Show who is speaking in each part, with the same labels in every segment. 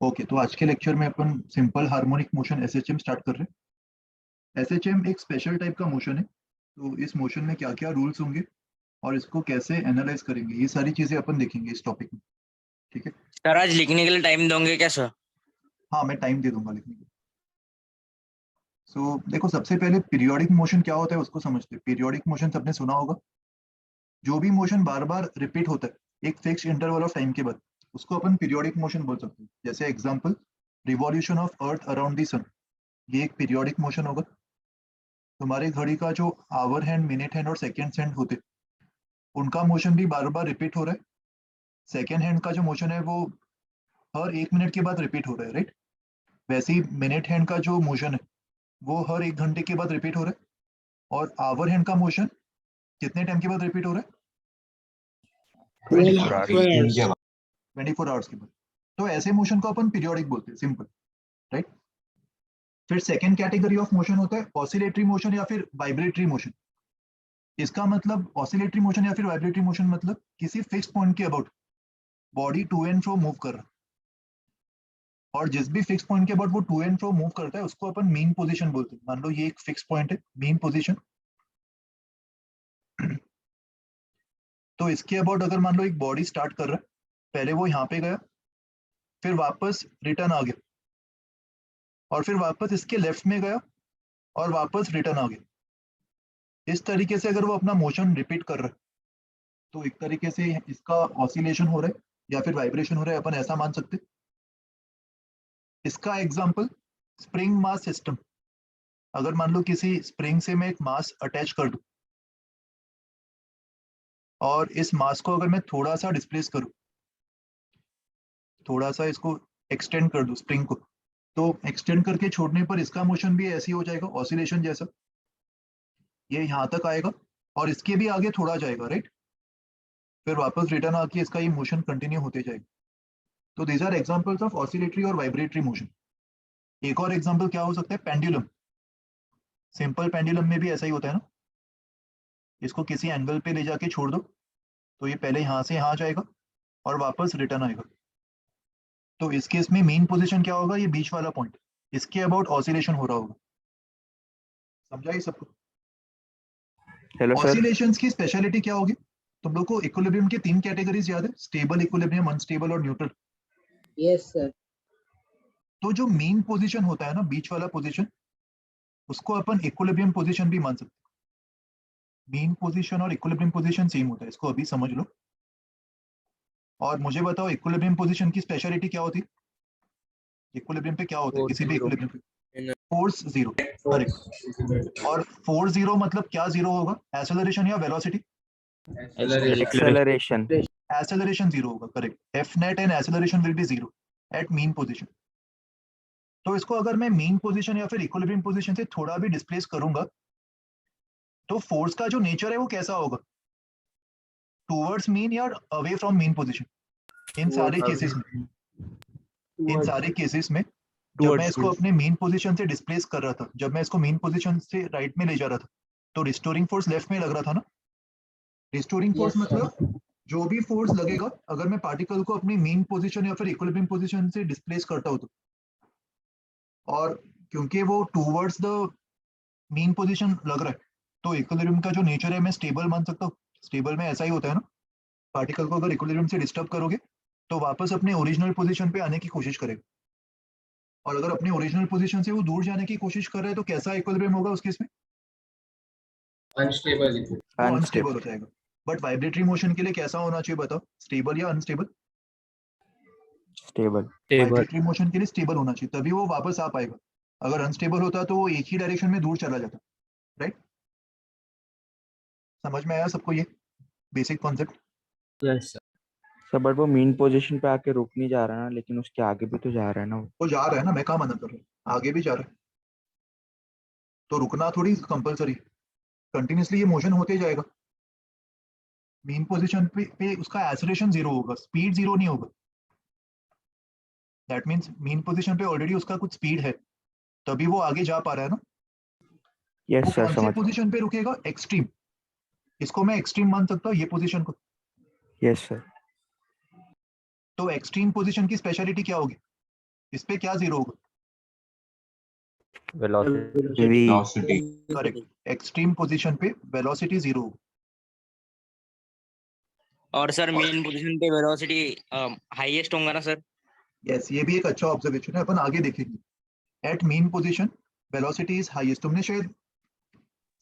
Speaker 1: Okay, तो आज के लेक्चर में अपन simple harmonic motion SHM start कर रहे हैं। एसएचएम एक स्पेशल टाइप का मोशन है। तो इस मोशन में क्या क्या रूल्स होंगे और इसको कैसे एनालाइज करेंगे, ये सारी चीजें अपन देखेंगे इस टॉपिक में। ठीक है।
Speaker 2: सर आज लिखने के लिए टाइम दोगे क्या सर?
Speaker 1: हाँ, मैं टाइम दे दूंगा लिखने के लिए। देखो, सबसे पहले पीरियोडिक मोशन क्या होता है उसको समझते हैं। पीरियोडिक मोशन सबने सुना होगा, जो भी मोशन बार बार रिपीट होता है एक फिक्स इंटरवल ऑफ टाइम के बाद, उसको अपन पीरियोडिक मोशन बोल सकते हैं। जैसे example, revolution of earth around the sun, ये एक पीरियोडिक मोशन होगा। तुम्हारे घड़ी का जो आवर हैंड, मिनट हैंड और सेकेंड हैंड होते, उनका मोशन भी बार बार रिपीट हो रहा है। सेकेंड हैंड का जो मोशन है वो हर 1 मिनट के बाद रिपीट हो रहा है, राइट। वैसे ही मिनट हैंड का जो मोशन है वो हर 1 घंटे के बाद रिपीट हो रहा है। और आवर हैंड का मोशन कितने टाइम के बाद रिपीट हो रहा है? 24 आवर्स के बाद। तो ऐसे मोशन को अपन पीरियोडिक बोलते हैं, सिंपल, राइट। फिर सेकेंड कैटेगरी ऑफ मोशन होता है ऑसिलेटरी मोशन या फिर वाइब्रेटरी मोशन। इसका मतलब ऑसिलेटरी मोशन या फिर वाइब्रेटरी मोशन मतलब किसी फिक्स पॉइंट के about body to and fro move कर रहा है। और जिस भी फिक्स पॉइंट के अबाउट वो टू एंड फ्रो मूव करता है उसको अपन मीन पोजीशन बोलते हैं। मान लो ये एक फिक्स पॉइंट है, मीन पोजीशन। तो इसके अबाउट अगर मान लो एक बॉडी स्टार्ट कर रहा है, पहले वो यहाँ पे गया, फिर वापस रिटर्न आ गया, और फिर वापस इसके लेफ्ट में गया और वापस रिटर्न आ गया। इस तरीके से अगर वो अपना मोशन रिपीट कर रहा है तो एक तरीके से इसका ऑसिलेशन हो रहा है या फिर वाइब्रेशन हो रहा है, अपन ऐसा मान सकते हैं। इसका एग्जांपल स्प्रिंग मास सिस्टम। अगर मान लो किसी स्प्रिंग से मैं एक मास अटैच कर दूं और इस मास को अगर मैं थोड़ा सा डिस्प्लेस करूं, थोड़ा सा इसको एक्सटेंड कर दूं स्प्रिंग को, तो एक्सटेंड करके छोड़ने पर इसका मोशन भी ऐसे ही हो जाएगा, ऑसिलेशन जैसा। ये यहाँ तक आएगा और इसके भी आगे थोड़ा जाएगा, राइट। फिर वापस रिटर्न आके इसका ये मोशन कंटिन्यू होते जाएगा। तो these are examples of oscillatory और वाइब्रेटरी मोशन। एक और एग्जांपल क्या हो सकता है? पेंडुलम। सिंपल पेंडुलम में भी ऐसा ही होता है ना। इसको किसी एंगल पे ले जाके छोड़ दो तो ये पहले यहाँ से यहाँ जाएगा और वापस रिटर्न आएगा। तो इस केस में मेन पोजीशन क्या होगा? ये बीच वाला पॉइंट, इसके अबाउट ऑसिलेशन हो रहा होगा। समझा ये सबको?
Speaker 3: Hello sir.
Speaker 1: ऑसिलेशंस की स्पेशलिटी क्या होगी? तुम लोग को इक्विलिब्रियम के 3 कैटेगरीज याद है? स्टेबल इक्विलिब्रियम, अनस्टेबल और न्यूट्रल।
Speaker 4: Yes sir.
Speaker 1: तो जो मेन पोजीशन होता है ना, बीच वाला पोजीशन, उसको अपन इक्विलिब्रियम पोजीशन भी मान सकते हैं। मेन पोजीशन और इक्विलिब्रियम पोजीशन सेम होता है, इसको अभी समझ लो। और मुझे बताओ इक्विलिब्रियम पोजीशन की स्पेशलिटी क्या होती है? इक्विलिब्रियम पे क्या होता है किसी भी इक्विलिब्रियम पे? Force zero, correct. और फोर्स जीरो मतलब क्या जीरो होगा? एक्सेलरेशन या वेलोसिटी?
Speaker 3: एक्सेलरेशन।
Speaker 1: एक्सेलरेशन जीरो होगा, correct. F net and acceleration will be zero at mean position. तो इसको अगर मैं मीन पोजीशन या फिर इक्विलिब्रियम पोजीशन से थोड़ा भी डिस्प्लेस करूंगा तो फोर्स का जो नेचर है वो कैसा होगा? टूवर्ड्स मीन या अवे फ्रॉम मीन पोजीशन? इन सारे केसेस में जब मैं इसको अपने मीन पोजीशन से डिस्प्लेस कर रहा था, जब मैं इसको मीन पोजीशन से राइट में ले जा रहा था, तो रिस्टोरिंग फोर्स लेफ्ट में लग रहा था ना। रिस्टोरिंग फोर्स मतलब जो भी फोर्स लगेगा अगर मैं पार्टिकल को अपनी मीन पोजीशन या फिर इक्विलिब्रियम पोजीशन से डिस्प्लेस करता हूं तो, और क्योंकि वो टूवर्ड्स द मीन पोजीशन लग रहा है तो इक्विलिब्रियम का जो नेचर है मैं स्टेबल मान सकता हूँ। स्टेबल में ऐसा ही होता है ना, पार्टिकल को अगर इक्विलिब्रियम से डिस्टर्ब करोगे तो वापस अपने ओरिजिनल पोजीशन पे आने की कोशिश करेगा, और अगर अपने ओरिजिनल पोजीशन से वो दूर जाने की कोशिश कर रहा है तो कैसा इक्विलिब्रियम होगा उस केस में?
Speaker 4: अनस्टेबल।
Speaker 1: वो अनस्टेबल हो जाएगा। बट वाइब्रेटरी मोशन के लिए कैसा होना चाहिए बताओ? स्टेबल या अनस्टेबल?
Speaker 3: स्टेबल।
Speaker 1: वाइब्रेटरी मोशन के लिए स्टेबल होना चाहिए, तभी वो वापस आ पाएगा। अगर अनस्टेबल होता तो वो एक ही डायरेक्शन में दूर चला जाता, राइट। समझ में आया सबको ये basic concept?
Speaker 4: Yes
Speaker 3: sir but वो मीन पोजीशन पे आके रुक नहीं जा रहा ना, लेकिन उसके आगे भी तो जा रहा है ना वो।
Speaker 1: वो जा रहा है ना, मैं कहाँ मना कर रहा हूँ, आगे भी जा रहा है। तो रुकना थोड़ी कंपलसरी, कंटिन्यूसली ये मोशन होते जाएगा। मीन पोजीशन पे उसका एक्सेलरेशन जीरो होगा, स्पीड जीरो नहीं होगा। दैट मींस मीन पोजीशन पे ऑलरेडी उसका कुछ स्पीड है, तभी वो आगे जा पा रहा है ना। वो
Speaker 3: यस सर
Speaker 1: कौन से
Speaker 3: समझ।
Speaker 1: पोजीशन पे रुकेगा? एक्सट्रीम। इसको मैं एक्सट्रीम मान सकता हूँ, ये पोजीशन को।
Speaker 3: Yes sir.
Speaker 1: तो एक्सट्रीम पोजीशन की स्पेशलिटी क्या होगी? इस पे क्या जीरो होगा?
Speaker 3: वेलोसिटी
Speaker 1: करेक्ट, एक्सट्रीम पोजीशन पे वेलोसिटी जीरो होगा।
Speaker 2: और सर मेन पोजीशन पे वेलोसिटी हाईएस्ट होगा ना सर?
Speaker 1: यस, ये भी एक अच्छा ऑब्जर्वेशन है, अपन आगे देखेंगे। At mean position velocity is highest. तुमने शायद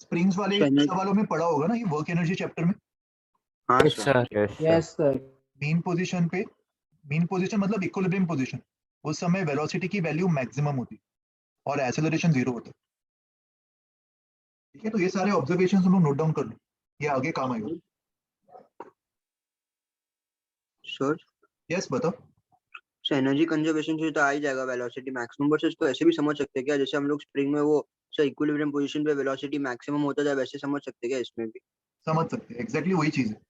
Speaker 1: स्प्रिंग्स वाले सवालों में पढ़ा होगा ना, ये वर्क एनर्जी चैप्टर में।
Speaker 4: हाँ
Speaker 3: yes
Speaker 4: sir
Speaker 3: sir
Speaker 4: yes sir
Speaker 1: mean position पे, मीन पोजीशन मतलब इक्विलिब्रियम पोजीशन, उस समय वेलोसिटी की वैल्यू मैक्सिमम होती है और एक्सेलरेशन जीरो होता है। ठीक है, तो ये सारे ऑब्जर्वेशंस हम लोग नोट डाउन कर लो, ये आगे काम आएगा।
Speaker 5: सर
Speaker 1: यस बताओ।
Speaker 5: एनर्जी कंजर्वेशन से तो आ ही जाएगा वेलोसिटी मैक्सिमम, बट इसको ऐसे भी समझ सकते हैं क्या, जैसे हम लोग स्प्रिंग में वो सर इक्विलिब्रियम पोजीशन पे वेलोसिटी मैक्सिमम होता जाए, वैसे समझ सकते हैं क्या इसमें भी?
Speaker 1: समझ सकते हैं, एग्जैक्टली वही चीज है।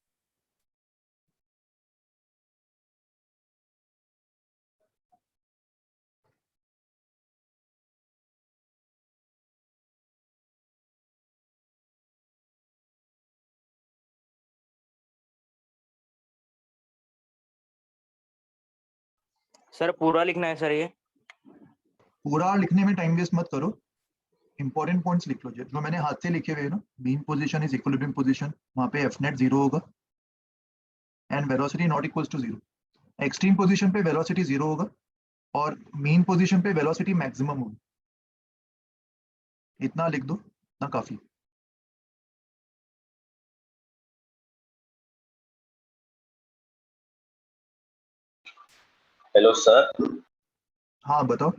Speaker 2: सर पूरा लिखना है सर ये?
Speaker 1: पूरा लिखने में टाइम वेस्ट मत करो, इंपॉर्टेंट पॉइंट्स लिख लो जो मैंने हाथ से लिखे हुए हैं ना। Mean position is equilibrium position, वहां पे एफ नेट जीरो होगा and velocity not equals to zero. Extreme position पे वेलोसिटी जीरो होगा और मीन पोजीशन पे वेलोसिटी मैक्सिमम होगी। इतना लिख दो ना, काफी।
Speaker 6: Hello sir.
Speaker 1: हाँ बताओ।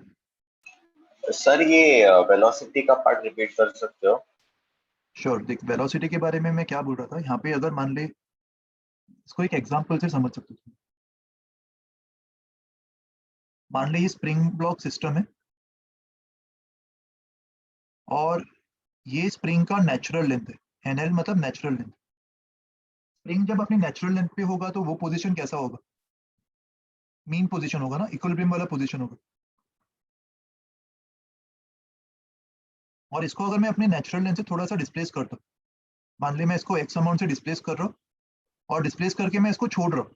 Speaker 6: सर ये वेलोसिटी का पार्ट रिपीट कर सकते हो?
Speaker 1: श्योर, देख वेलोसिटी के बारे में मैं क्या बोल रहा था, यहाँ पे अगर मान ले, इसको एक एग्जांपल से समझ सकते हो। मान ले ये स्प्रिंग ब्लॉक सिस्टम है और ये स्प्रिंग का नेचुरल लेंथ है, एनएल मतलब नेचुरल लेंथ। स्प्रिंग जब अपनी नेचुरल लेंथ पे होगा तो वो पोजीशन कैसा होगा? मीन पोजीशन होगा ना, इक्विलिब्रियम वाला पोजीशन होगा। और इसको अगर मैं अपने नेचुरल लेंथ से थोड़ा सा डिस्प्लेस करता हूँ, मान ले मैं इसको एक्स अमाउंट से डिस्प्लेस कर रहा हूँ और डिस्प्लेस करके मैं इसको छोड़ रहा हूँ,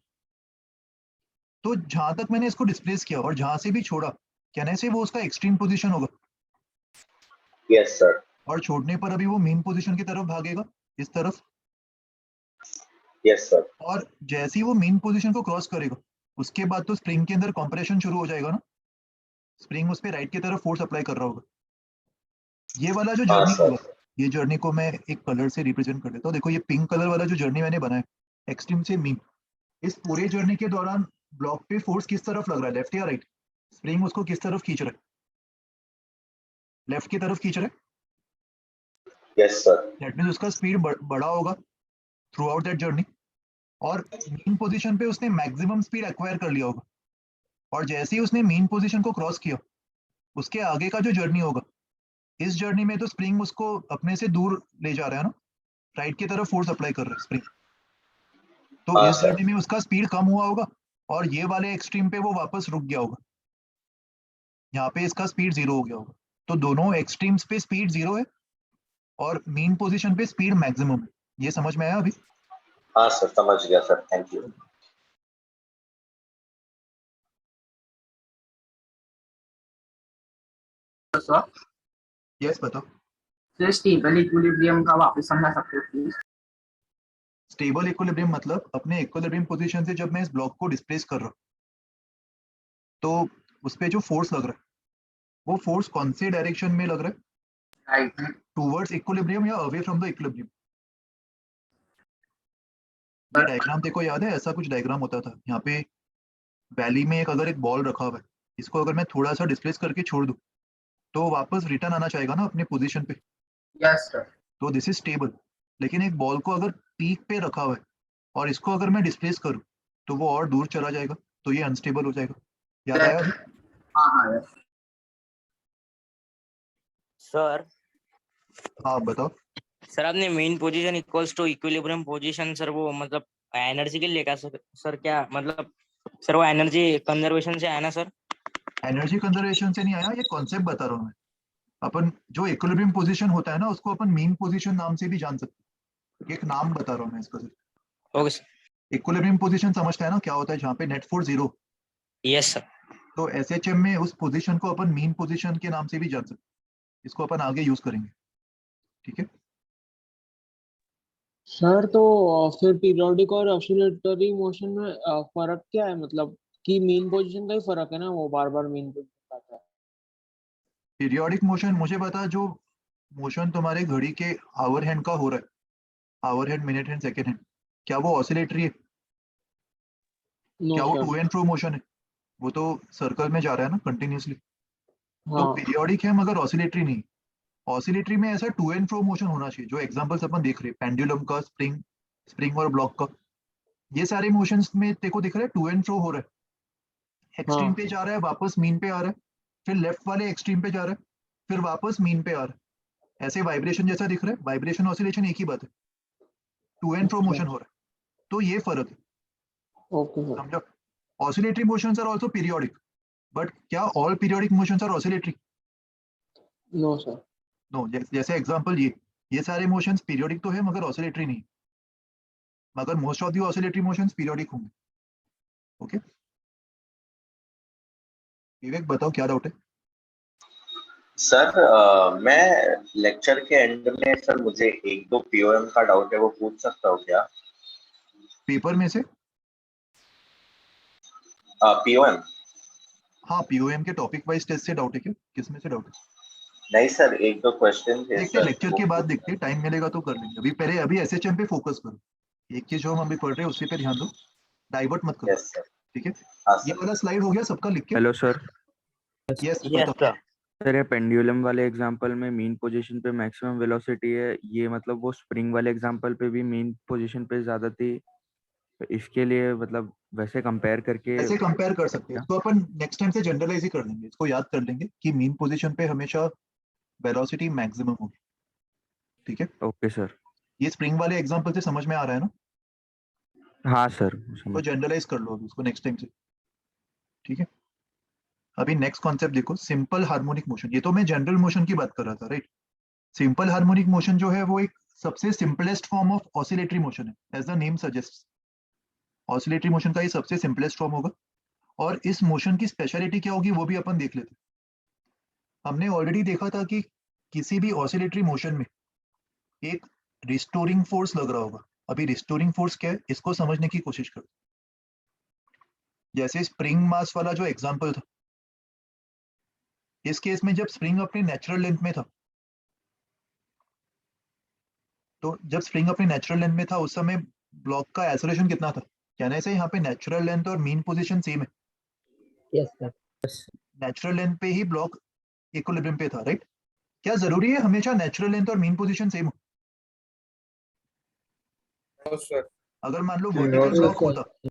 Speaker 1: तो जहां तक मैंने इसको डिस्प्लेस किया और जहां से भी छोड़ा, कहने से वो उसका एक्सट्रीम पोजीशन होगा।
Speaker 6: Yes sir.
Speaker 1: और छोड़ने पर अभी वो मीन पोजीशन की तरफ भागेगा, इस तरफ।
Speaker 6: Yes sir.
Speaker 1: और जैसे ही वो मीन पोजीशन को क्रॉस करेगा, उसके बाद तो स्प्रिंग के अंदर कंप्रेशन शुरू हो जाएगा ना, स्प्रिंग उस पर राइट की तरफ फोर्स अप्लाई कर रहा होगा। ये वाला जो
Speaker 6: हाँ
Speaker 1: जर्नी
Speaker 6: सर।
Speaker 1: होगा, ये जर्नी को मैं एक कलर से रिप्रेजेंट कर देता हूँ। देखो ये पिंक कलर वाला जो जर्नी मैंने बनाया एक्सट्रीम से मीन, इस पूरे जर्नी के दौरान ब्लॉक पे फोर्स किस तरफ लग रहा है, लेफ्ट या राइट? स्प्रिंग उसको किस तरफ खींच रहा है? लेफ्ट की तरफ खींच रहा है।
Speaker 6: Yes sir.
Speaker 1: दैट मींस उसका स्पीड बड़ा होगा थ्रू आउट दैट जर्नी, और मीन पोजीशन पे उसने मैक्सिमम स्पीड एक्वायर कर लिया होगा। और जैसे ही उसने मीन पोजीशन को क्रॉस किया, उसके आगे का जो जर्नी होगा, इस जर्नी में तो स्प्रिंग उसको अपने से दूर ले जा रहा है ना, राइट की तरफ फोर्स अप्लाई कर रहा है स्प्रिंग। तो
Speaker 6: हाँ
Speaker 1: इस
Speaker 6: सर।
Speaker 1: जर्नी में उसका स्पीड कम हुआ होगा और ये वाले एक्सट्रीम पे वो वापस रुक गया होगा, यहाँ पे इसका स्पीड जीरो हो गया होगा। तो दोनों एक्सट्रीम्स पे स्पीड जीरो है और मीन पोजीशन पे स्पीड मैक्सिमम है। ये समझ में आया अभी?
Speaker 6: हाँ सर, समझ गया sir, thank you.
Speaker 7: Sir
Speaker 1: yes बताओ।
Speaker 7: तो स्टेबल इक्विलिब्रियम का वापस समझा सकते हो प्लीज?
Speaker 1: स्टेबल इक्विलिब्रियम मतलब अपने इक्विलिब्रियम पोजीशन से जब मैं इस ब्लॉक को डिस्प्लेस कर रहा हूँ, तो उस पे जो फोर्स लग रहा है, वो फोर्स कौन से डायरेक्शन में लग रहा है?
Speaker 7: राइट।
Speaker 1: टूवर्ड्स इक्विलिब्रियम या अवे फ्रॉम द इक्विलिब्रियम? ये डायग्राम देखो, याद है ऐसा कुछ डायग्राम होता था यहाँ पे। वैली में एक अगर एक बॉल रखा हुआ है, इसको अगर मैं थोड़ा सा डिस्प्लेस करके छोड़ दूं, तो वापस रिटर्न आना चाहेगा ना अपने पोजीशन पे।
Speaker 7: Yes sir.
Speaker 1: तो दिस इज स्टेबल। लेकिन एक बॉल को अगर पीक पे रखा हुआ है और इसको अगर मैं डिस्प्लेस करूं, तो वो और दूर चला जाएगा, तो ये अनस्टेबल हो जाएगा। याद आया अभी?
Speaker 7: हाँ हाँ यस।
Speaker 2: सर
Speaker 1: हाँ बताओ।
Speaker 2: सर आपने mean position equals to equilibrium position, sir वो मतलब एनर्जी के लिए क्या सर क्या मतलब सर वो एनर्जी कंजर्वेशन से आया ना सर?
Speaker 1: एनर्जी कंजर्वेशन से नहीं आया, ये कॉन्सेप्ट बता रहा हूँ मैं। अपन जो इक्विलिब्रियम पोजीशन होता है ना, उसको अपन मीन पोजीशन नाम से भी जान सकते हैं। एक नाम बता रहा हूँ मैं इसका सिर्फ।
Speaker 2: Okay sir.
Speaker 1: इक्विलिब्रियम पोजीशन समझता है ना क्या होता है, जहाँ पे net force zero.
Speaker 2: Yes sir.
Speaker 1: तो एसएचएम में उस पोजीशन को अपन मीन पोजीशन के नाम से भी जान सकते हैं। इसको अपन आगे यूज करेंगे, ठीक है।
Speaker 8: सर तो फिर पीरियोडिक और ऑसिलेटरी मोशन में फर्क क्या है, मतलब कि मीन पोजीशन का ही फर्क है ना, वो बार बार मीन पोजीशन आता है।
Speaker 1: पीरियोडिक मोशन मुझे बता, जो मोशन तुम्हारे घड़ी के आवर हैंड का हो रहा है, hour hand, minute hand, second hand, क्या वो ऑसिलेटरी है?
Speaker 8: नो
Speaker 1: क्या वो
Speaker 8: sir.
Speaker 1: To and fro motion है? वो तो सर्कल में जा रहा है ना कंटिन्यूअसली। तो
Speaker 8: हाँ
Speaker 1: पीरियोडिक है मगर ऑसिलेटरी नहीं। ऑसिलेटरी में ऐसा टू एंड फ्रो मोशन होना चाहिए, जो एग्जांपल्स अपन देख रहे हैं पेंडुलम का, स्प्रिंग, स्प्रिंग और ब्लॉक का, ये सारे मोशंस में तेरे को दिख रहा है टू एंड फ्रो हो रहा है। एक्सट्रीम
Speaker 8: हाँ
Speaker 1: पे जा रहा है, वापस मीन पे आ रहा है, फिर लेफ्ट वाले एक्सट्रीम पे जा रहा है, फिर वापस मीन पे आ रहा है। ऐसे वाइब्रेशन जैसा दिख रहा है, वाइब्रेशन ऑसिलेशन एक ही बात है, टू एंड फ्रो
Speaker 8: अच्छा
Speaker 1: मोशन हो रहा है। तो ये फर्क है,
Speaker 8: ओके सर।
Speaker 1: समझो। Oscillatory motions are also periodic, but क्या all periodic motions are oscillatory?
Speaker 8: No sir.
Speaker 1: No. जैसे एग्जांपल ये सारे मोशंस पीरियोडिक तो है मगर ऑसिलेटरी नहीं, मगर most of the oscillatory motions periodic होंगे। ओके विवेक, बताओ क्या डाउट है?
Speaker 6: सर मैं लेक्चर के एंड में सर मुझे एक दो पीओएम का डाउट है, वो पूछ सकता हूँ क्या?
Speaker 1: पेपर में से?
Speaker 6: पीओएम
Speaker 1: हाँ, पीओएम के टॉपिक वाइज टेस्ट से डाउट है क्या? किसमें से डाउट है?
Speaker 6: नहीं सर, एक दो क्वेश्चन थे
Speaker 1: देखते
Speaker 6: सर,
Speaker 1: लेक्चर
Speaker 6: वो
Speaker 1: के बाद
Speaker 6: पूछना
Speaker 1: देखते, टाइम मिलेगा तो कर लेंगे। अभी एसएचएम पे फोकस करो। एक चीज जो हम अभी पढ़ रहे हैं उसी पे ध्यान दो, डाइवर्ट मत करो,
Speaker 6: यस सर।
Speaker 1: ठीक है।
Speaker 6: हाँ
Speaker 1: ये
Speaker 6: सर।
Speaker 1: वाला स्लाइड हो गया सबका लिख के?
Speaker 3: Hello sir.
Speaker 1: यस
Speaker 2: यस
Speaker 1: बता।
Speaker 2: सर।
Speaker 3: सर ये पेंडुलम वाले एग्जांपल में मीन पोजीशन पे मैक्सिमम वेलोसिटी है, ये मतलब वो स्प्रिंग वाले एग्जांपल पे भी मीन पोजीशन पे ज्यादा थी, तो इसके लिए मतलब वैसे कंपेयर करके
Speaker 1: ऐसे कंपेयर कर सकते हैं
Speaker 3: क्या?
Speaker 1: इसको अपन, नेक्स्ट टाइम से जनरलाइज ही कर देंगे, इसको याद कर लेंगे कि मीन पोजीशन पे हमेशा वेलोसिटी मैक्सिमम होगी, ठीक है।
Speaker 3: Okay sir.
Speaker 1: ये स्प्रिंग वाले एग्जांपल से समझ में आ रहा है ना?
Speaker 3: हाँ सर
Speaker 1: तो
Speaker 3: समझ।
Speaker 1: जनरलाइज कर लो अभी उसको नेक्स्ट टाइम से, ठीक है। अभी नेक्स्ट कॉन्सेप्ट देखो, सिंपल हार्मोनिक मोशन। ये तो मैं जनरल मोशन की बात कर रहा था, राइट। सिंपल हार्मोनिक मोशन जो है वो एक सबसे simplest form of oscillatory motion है, as the name suggest. Oscillatory motion का ये सबसे सिंपलेस्ट फॉर्म होगा, और इस मोशन की स्पेशलिटी क्या होगी वो भी अपन देख लेते हैं। हमने ऑलरेडी देखा था कि किसी भी ऑसिलेटरी मोशन में एक रिस्टोरिंग फोर्स लग रहा होगा। अभी रिस्टोरिंग फोर्स क्या है इसको समझने की कोशिश करो। जैसे स्प्रिंग मास वाला जो एग्जांपल था, इस केस में जब स्प्रिंग अपने नेचुरल लेंथ में था, तो जब स्प्रिंग अपने नेचुरल लेंथ में था उस समय ब्लॉक का एक्सेलरेशन कितना था? कहने से यहाँ पे नेचुरल लेंथ और मीन पोजीशन सेम है।
Speaker 4: Yes, sir.
Speaker 1: नेचुरल लेंथ पे ही ब्लॉक इक्विलिब्रियम पे था, राइट। क्या जरूरी है हमेशा नेचुरल लेंथ और मीन पोजीशन सेम हो? अगर मान लो वर्टिकल
Speaker 4: No,
Speaker 1: ब्लॉक
Speaker 4: sir.
Speaker 1: होता,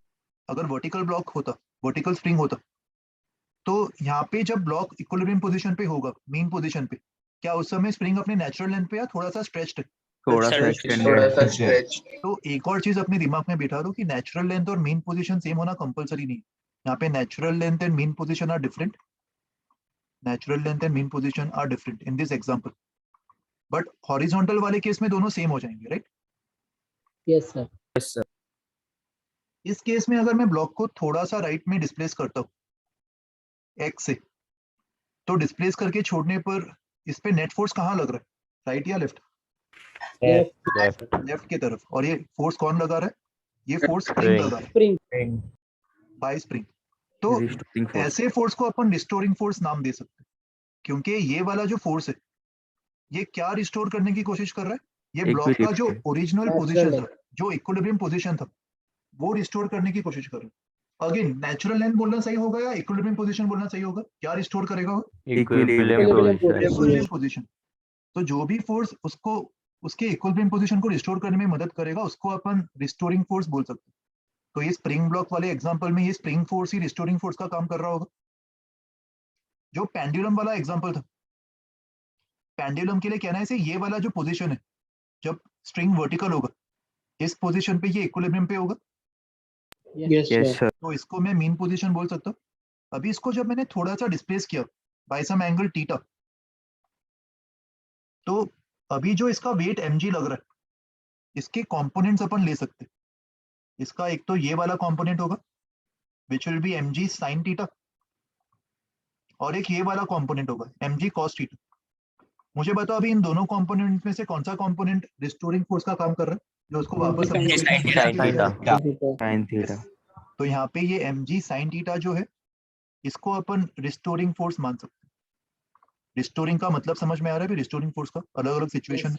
Speaker 1: अगर वर्टिकल ब्लॉक होता, वर्टिकल स्प्रिंग होता, तो यहाँ पे जब ब्लॉक इक्विलिब्रियम पोजीशन पे होगा, मीन पोजीशन पे, क्या उस समय स्प्रिंग अपने नेचुरल लेंथ पे या थोड़ा सा स्ट्रेच्ड है?
Speaker 3: थोड़ा सा
Speaker 2: Sir,
Speaker 3: एक्सटेंडेड।
Speaker 1: तो एक और चीज अपने दिमाग में बिठा दो कि नेचुरल लेंथ और मीन पोजीशन सेम होना कंपलसरी नहीं है। यहाँ पे natural length and mean position are different, natural length and mean position are different in this example, but horizontal वाले केस में दोनों सेम हो जाएंगे, right.
Speaker 4: Yes, sir.
Speaker 3: Yes sir.
Speaker 1: इस केस में अगर मैं ब्लॉक को थोड़ा सा राइट में डिस्प्लेस करता हूँ एक्स से, तो डिस्प्लेस करके छोड़ने पर इस पे नेट फोर्स कहाँ लग रहा है, राइट या लेफ्ट?
Speaker 4: Left.
Speaker 1: लेफ्ट की तरफ। और ये फोर्स कौन लगा रहा है? ये फोर्स स्प्रिंग लगा रहा है,
Speaker 4: Spring.
Speaker 1: Bye spring. तो
Speaker 3: रिस्टोरिंग फोर्स।
Speaker 1: ऐसे फोर्स को अपन रिस्टोरिंग फोर्स नाम दे सकते हैं, क्योंकि ये वाला जो फोर्स है ये क्या रिस्टोर करने की कोशिश कर रहा है? ये ब्लॉक का जो ओरिजिनल पोजीशन था, जो इक्विलिब्रियम पोजीशन था, वो रिस्टोर करने की कोशिश कर रहा है। अगेन नेचुरल लेंथ बोलना सही होगा या इक्विलिब्रियम पोजीशन बोलना सही होगा? क्या रिस्टोर करेगा वो?
Speaker 3: Equilibrium
Speaker 4: Equilibrium
Speaker 3: position.
Speaker 1: Equilibrium position. तो जो भी फोर्स उसको उसके इक्विलिब्रियम पोजीशन को रिस्टोर करने में मदद करेगा उसको अपन रिस्टोरिंग फोर्स बोल सकते हैं। तो ये स्प्रिंग ब्लॉक वाले एग्जांपल में ये स्प्रिंग फोर्स ही रिस्टोरिंग फोर्स का काम कर रहा होगा। जो पेंडुलम वाला एग्जांपल था, पेंडुलम के लिए कहना है से ये वाला जो पोजीशन है, जब स्ट्रिंग वर्टिकल होगा इस पोजीशन पे ये इक्विलिब्रियम पे होगा,
Speaker 8: यस
Speaker 3: यस
Speaker 8: सर।
Speaker 3: सर।
Speaker 1: तो इसको मैं मीन पोजीशन बोल सकता हूँ। अभी इसको जब मैंने थोड़ा सा डिस्प्लेस किया बाय सम एंगल थीटा, तो अभी जो इसका वेट mg लग रहा है, इसके कंपोनेंट्स अपन ले सकते हैं। इसका एक तो ये वाला कंपोनेंट होगा which will be mg sin theta, और एक ये वाला कंपोनेंट होगा mg cos थीटा। मुझे बताओ अभी इन दोनों कंपोनेंट में से कौन सा कंपोनेंट रिस्टोरिंग फोर्स का काम कर रहा है, जो उसको वापस अपनी
Speaker 2: Sin
Speaker 1: पोजीशन
Speaker 2: theta.
Speaker 1: पे लेके आएगा?
Speaker 3: Sine theta.
Speaker 1: तो यहाँ पे ये mg sin थीटा जो है इसको अपन रिस्टोरिंग फोर्स मान सकते हैं। रिस्टोरिंग का मतलब समझ में आ रहा है? रिस्टोरिंग फोर्स का अलग अलग situation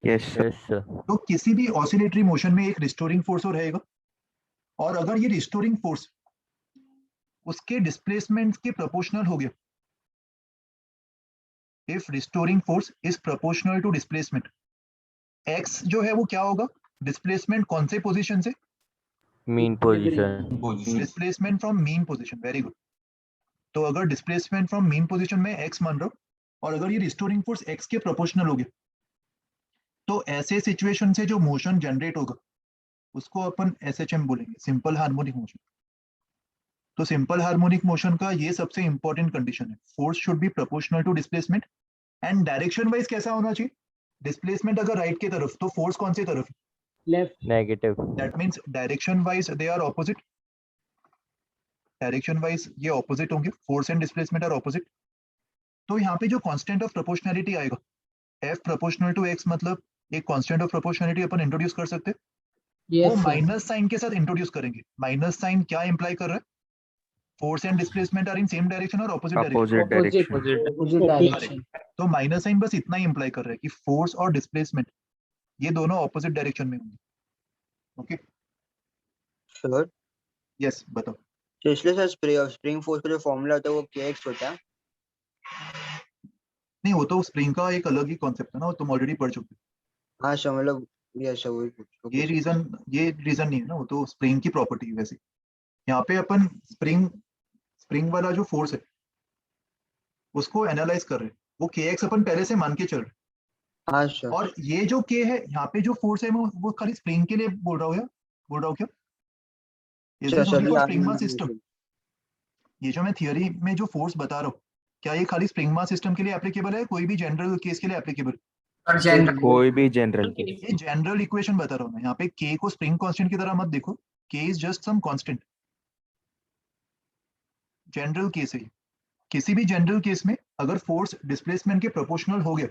Speaker 4: Yes, sir.
Speaker 3: Yes sir.
Speaker 1: तो किसी भी ऑसिलेटरी मोशन में एक रिस्टोरिंग फोर्स और रहेगा, और अगर ये रिस्टोरिंग फोर्स उसके डिस्प्लेसमेंट के प्रोपोर्शनल हो गया, if restoring force is proportional to displacement, x जो है वो क्या होगा? डिस्प्लेसमेंट कौन से पोजीशन से?
Speaker 3: Mean position.
Speaker 1: Displacement from mean position. Very good. तो अगर डिस्प्लेसमेंट फ्रॉम मीन पोजीशन में x मान रहा हूं, और अगर ये रिस्टोरिंग फोर्स x के प्रोपोर्शनल हो गया, तो ऐसे सिचुएशन से जो मोशन जनरेट होगा उसको अपन SHM बोलेंगे, सिंपल हार्मोनिक मोशन। तो सिंपल हार्मोनिक मोशन का ये सबसे इंपॉर्टेंट कंडीशन है, force should be proportional to displacement, and direction wise कैसा होना चाहिए? डिस्प्लेसमेंट अगर राइट की तरफ, तो फोर्स कौन सी तरफ?
Speaker 4: Left.
Speaker 3: Negative.
Speaker 1: That means direction wise they are opposite. Direction wise ये ऑपोजिट होंगे, force and displacement are opposite. तो यहाँ पे जो कांस्टेंट ऑफ प्रोपोर्शनैलिटी आएगा, F प्रोपोर्शनल टू x, मतलब एक कांस्टेंट ऑफ प्रोपोर्शनैलिटी अपन इंट्रोड्यूस कर सकते हैं। वो
Speaker 4: Yes, sir.
Speaker 1: माइनस साइन के साथ इंट्रोड्यूस करेंगे। माइनस साइन क्या इंप्लाई कर रहा है? Force and displacement are in same direction और opposite direction.
Speaker 3: Opposite direction.
Speaker 4: Opposite direction.
Speaker 1: तो माइनस साइन बस इतना ही इंप्लाई कर रहा है कि फोर्स और डिस्प्लेसमेंट ये दोनों ऑपोजिट डायरेक्शन में होंगे। ओके,
Speaker 5: सर
Speaker 1: यस बताओ।
Speaker 5: तो इसलिए सर स्प्रिंग फोर्स का जो फॉर्मूला होता है वो kx होता है।
Speaker 1: नहीं, वो तो स्प्रिंग का एक अलग ही कॉन्सेप्ट है ना, वो तुम ऑलरेडी पढ़ चुके हो।
Speaker 5: हाँ सर मतलब यस सर वही
Speaker 1: ये रीजन नहीं है ना, वो तो स्प्रिंग की प्रॉपर्टी है। वैसे यहाँ पे अपन स्प्रिंग वाला जो फोर्स है उसको एनालाइज कर रहे हैं, वो kx अपन पहले से मान के चल रहे हैं।
Speaker 5: हाँ सर।
Speaker 1: और ये जो k है यहाँ पे जो फोर्स है वो खाली स्प्रिंग के लिए बोल रहा हूँ क्या? Is this only for spring mass system? ये जो मैं थियरी में जो फोर्स बता रहा हूँ, क्या ये खाली स्प्रिंग मास सिस्टम के लिए एप्लीकेबल है, कोई भी जनरल केस के लिए एप्लीकेबल?
Speaker 7: और जनरल
Speaker 3: कोई भी जनरल।
Speaker 1: ये जनरल इक्वेशन बता रहा हूँ मैं। यहाँ पे k को स्प्रिंग कांस्टेंट की तरह मत देखो, k is just some constant. General case है। किसी भी जनरल केस में अगर फोर्स डिस्प्लेसमेंट के प्रोपोर्शनल हो गया,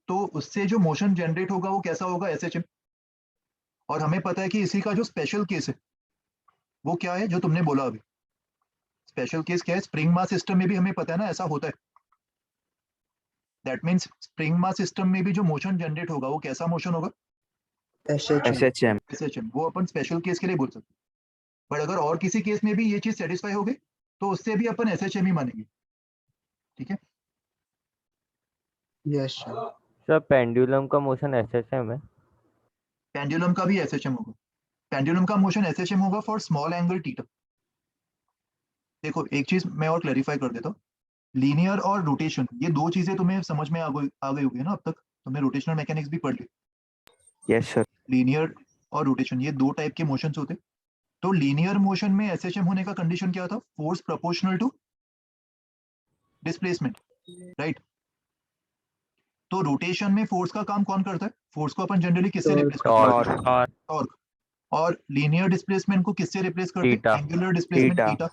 Speaker 1: तो उससे जो मोशन जनरेट होगा वो कैसा होगा? SHM। और हमें पता है कि इसी का जो स्पेशल केस है वो क्या है, जो तुमने बोला अभी। स्पेशल केस क्या है? स्प्रिंग मास सिस्टम में भी हमें पता है ना ऐसा होता है। That means spring mass system में भी जो मोशन जनरेट होगा वो कैसा मोशन होगा?
Speaker 3: SHM।
Speaker 1: SHM। वो अपन स्पेशल केस के लिए बोल सकते हैं। बट अगर और किसी केस में भी ये चीज सेटिस्फाई हो गई तो उससे भी अपन SHM ही मानेंगे। ठीक है,
Speaker 5: यस सर।
Speaker 3: सर पेंडुलम का मोशन SHM है।
Speaker 1: पेंडुलम का भी SHM होगा। पेंडुलम का मोशन SHM होगा फॉर स्मॉल एंगल थीटा। देखो एक चीज मैं और क्लैरिफाई कर देता हूँ, लीनियर और रोटेशन ये दो चीजें तुम्हें समझ में आ गई होगी ना। अब तक तुमने रोटेशनल मैकेनिक्स भी पढ़ ली।
Speaker 3: Yes sir.
Speaker 1: लीनियर और रोटेशन ये दो टाइप के मोशंस होते हैं। तो लीनियर मोशन में SHM होने का कंडीशन क्या था? Force proportional to displacement, right? तो रोटेशन में फोर्स का काम कौन करता है? फोर्स को अपन जनरली किससे रिप्लेस करते हैं? टॉर्क। और लीनियर डिस्प्लेसमेंट को किससे रिप्लेस करते हैं? Angular displacement theta.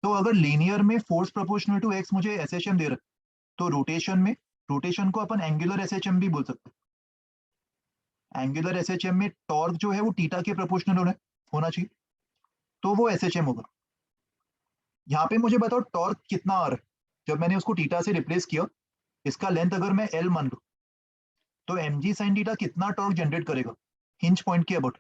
Speaker 1: तो अगर लीनियर में फोर्स प्रोपोर्शनल टू x मुझे SHM दे रहा है, तो रोटेशन को अपन एंगुलर SHM भी बोल सकते हैं। एंगुलर SHM में टॉर्क जो है वो थीटा के प्रोपोर्शनल होना चाहिए, तो वो SHM होगा। यहाँ पे मुझे बताओ टॉर्क कितना आ रहा है? जब मैंने उसको थीटा से रिप्लेस किया, इसका लेंथ अगर मैं L मान लूं, तो mg sin थीटा कितना टॉर्क जनरेट करेगा हिंज पॉइंट के अबाउट?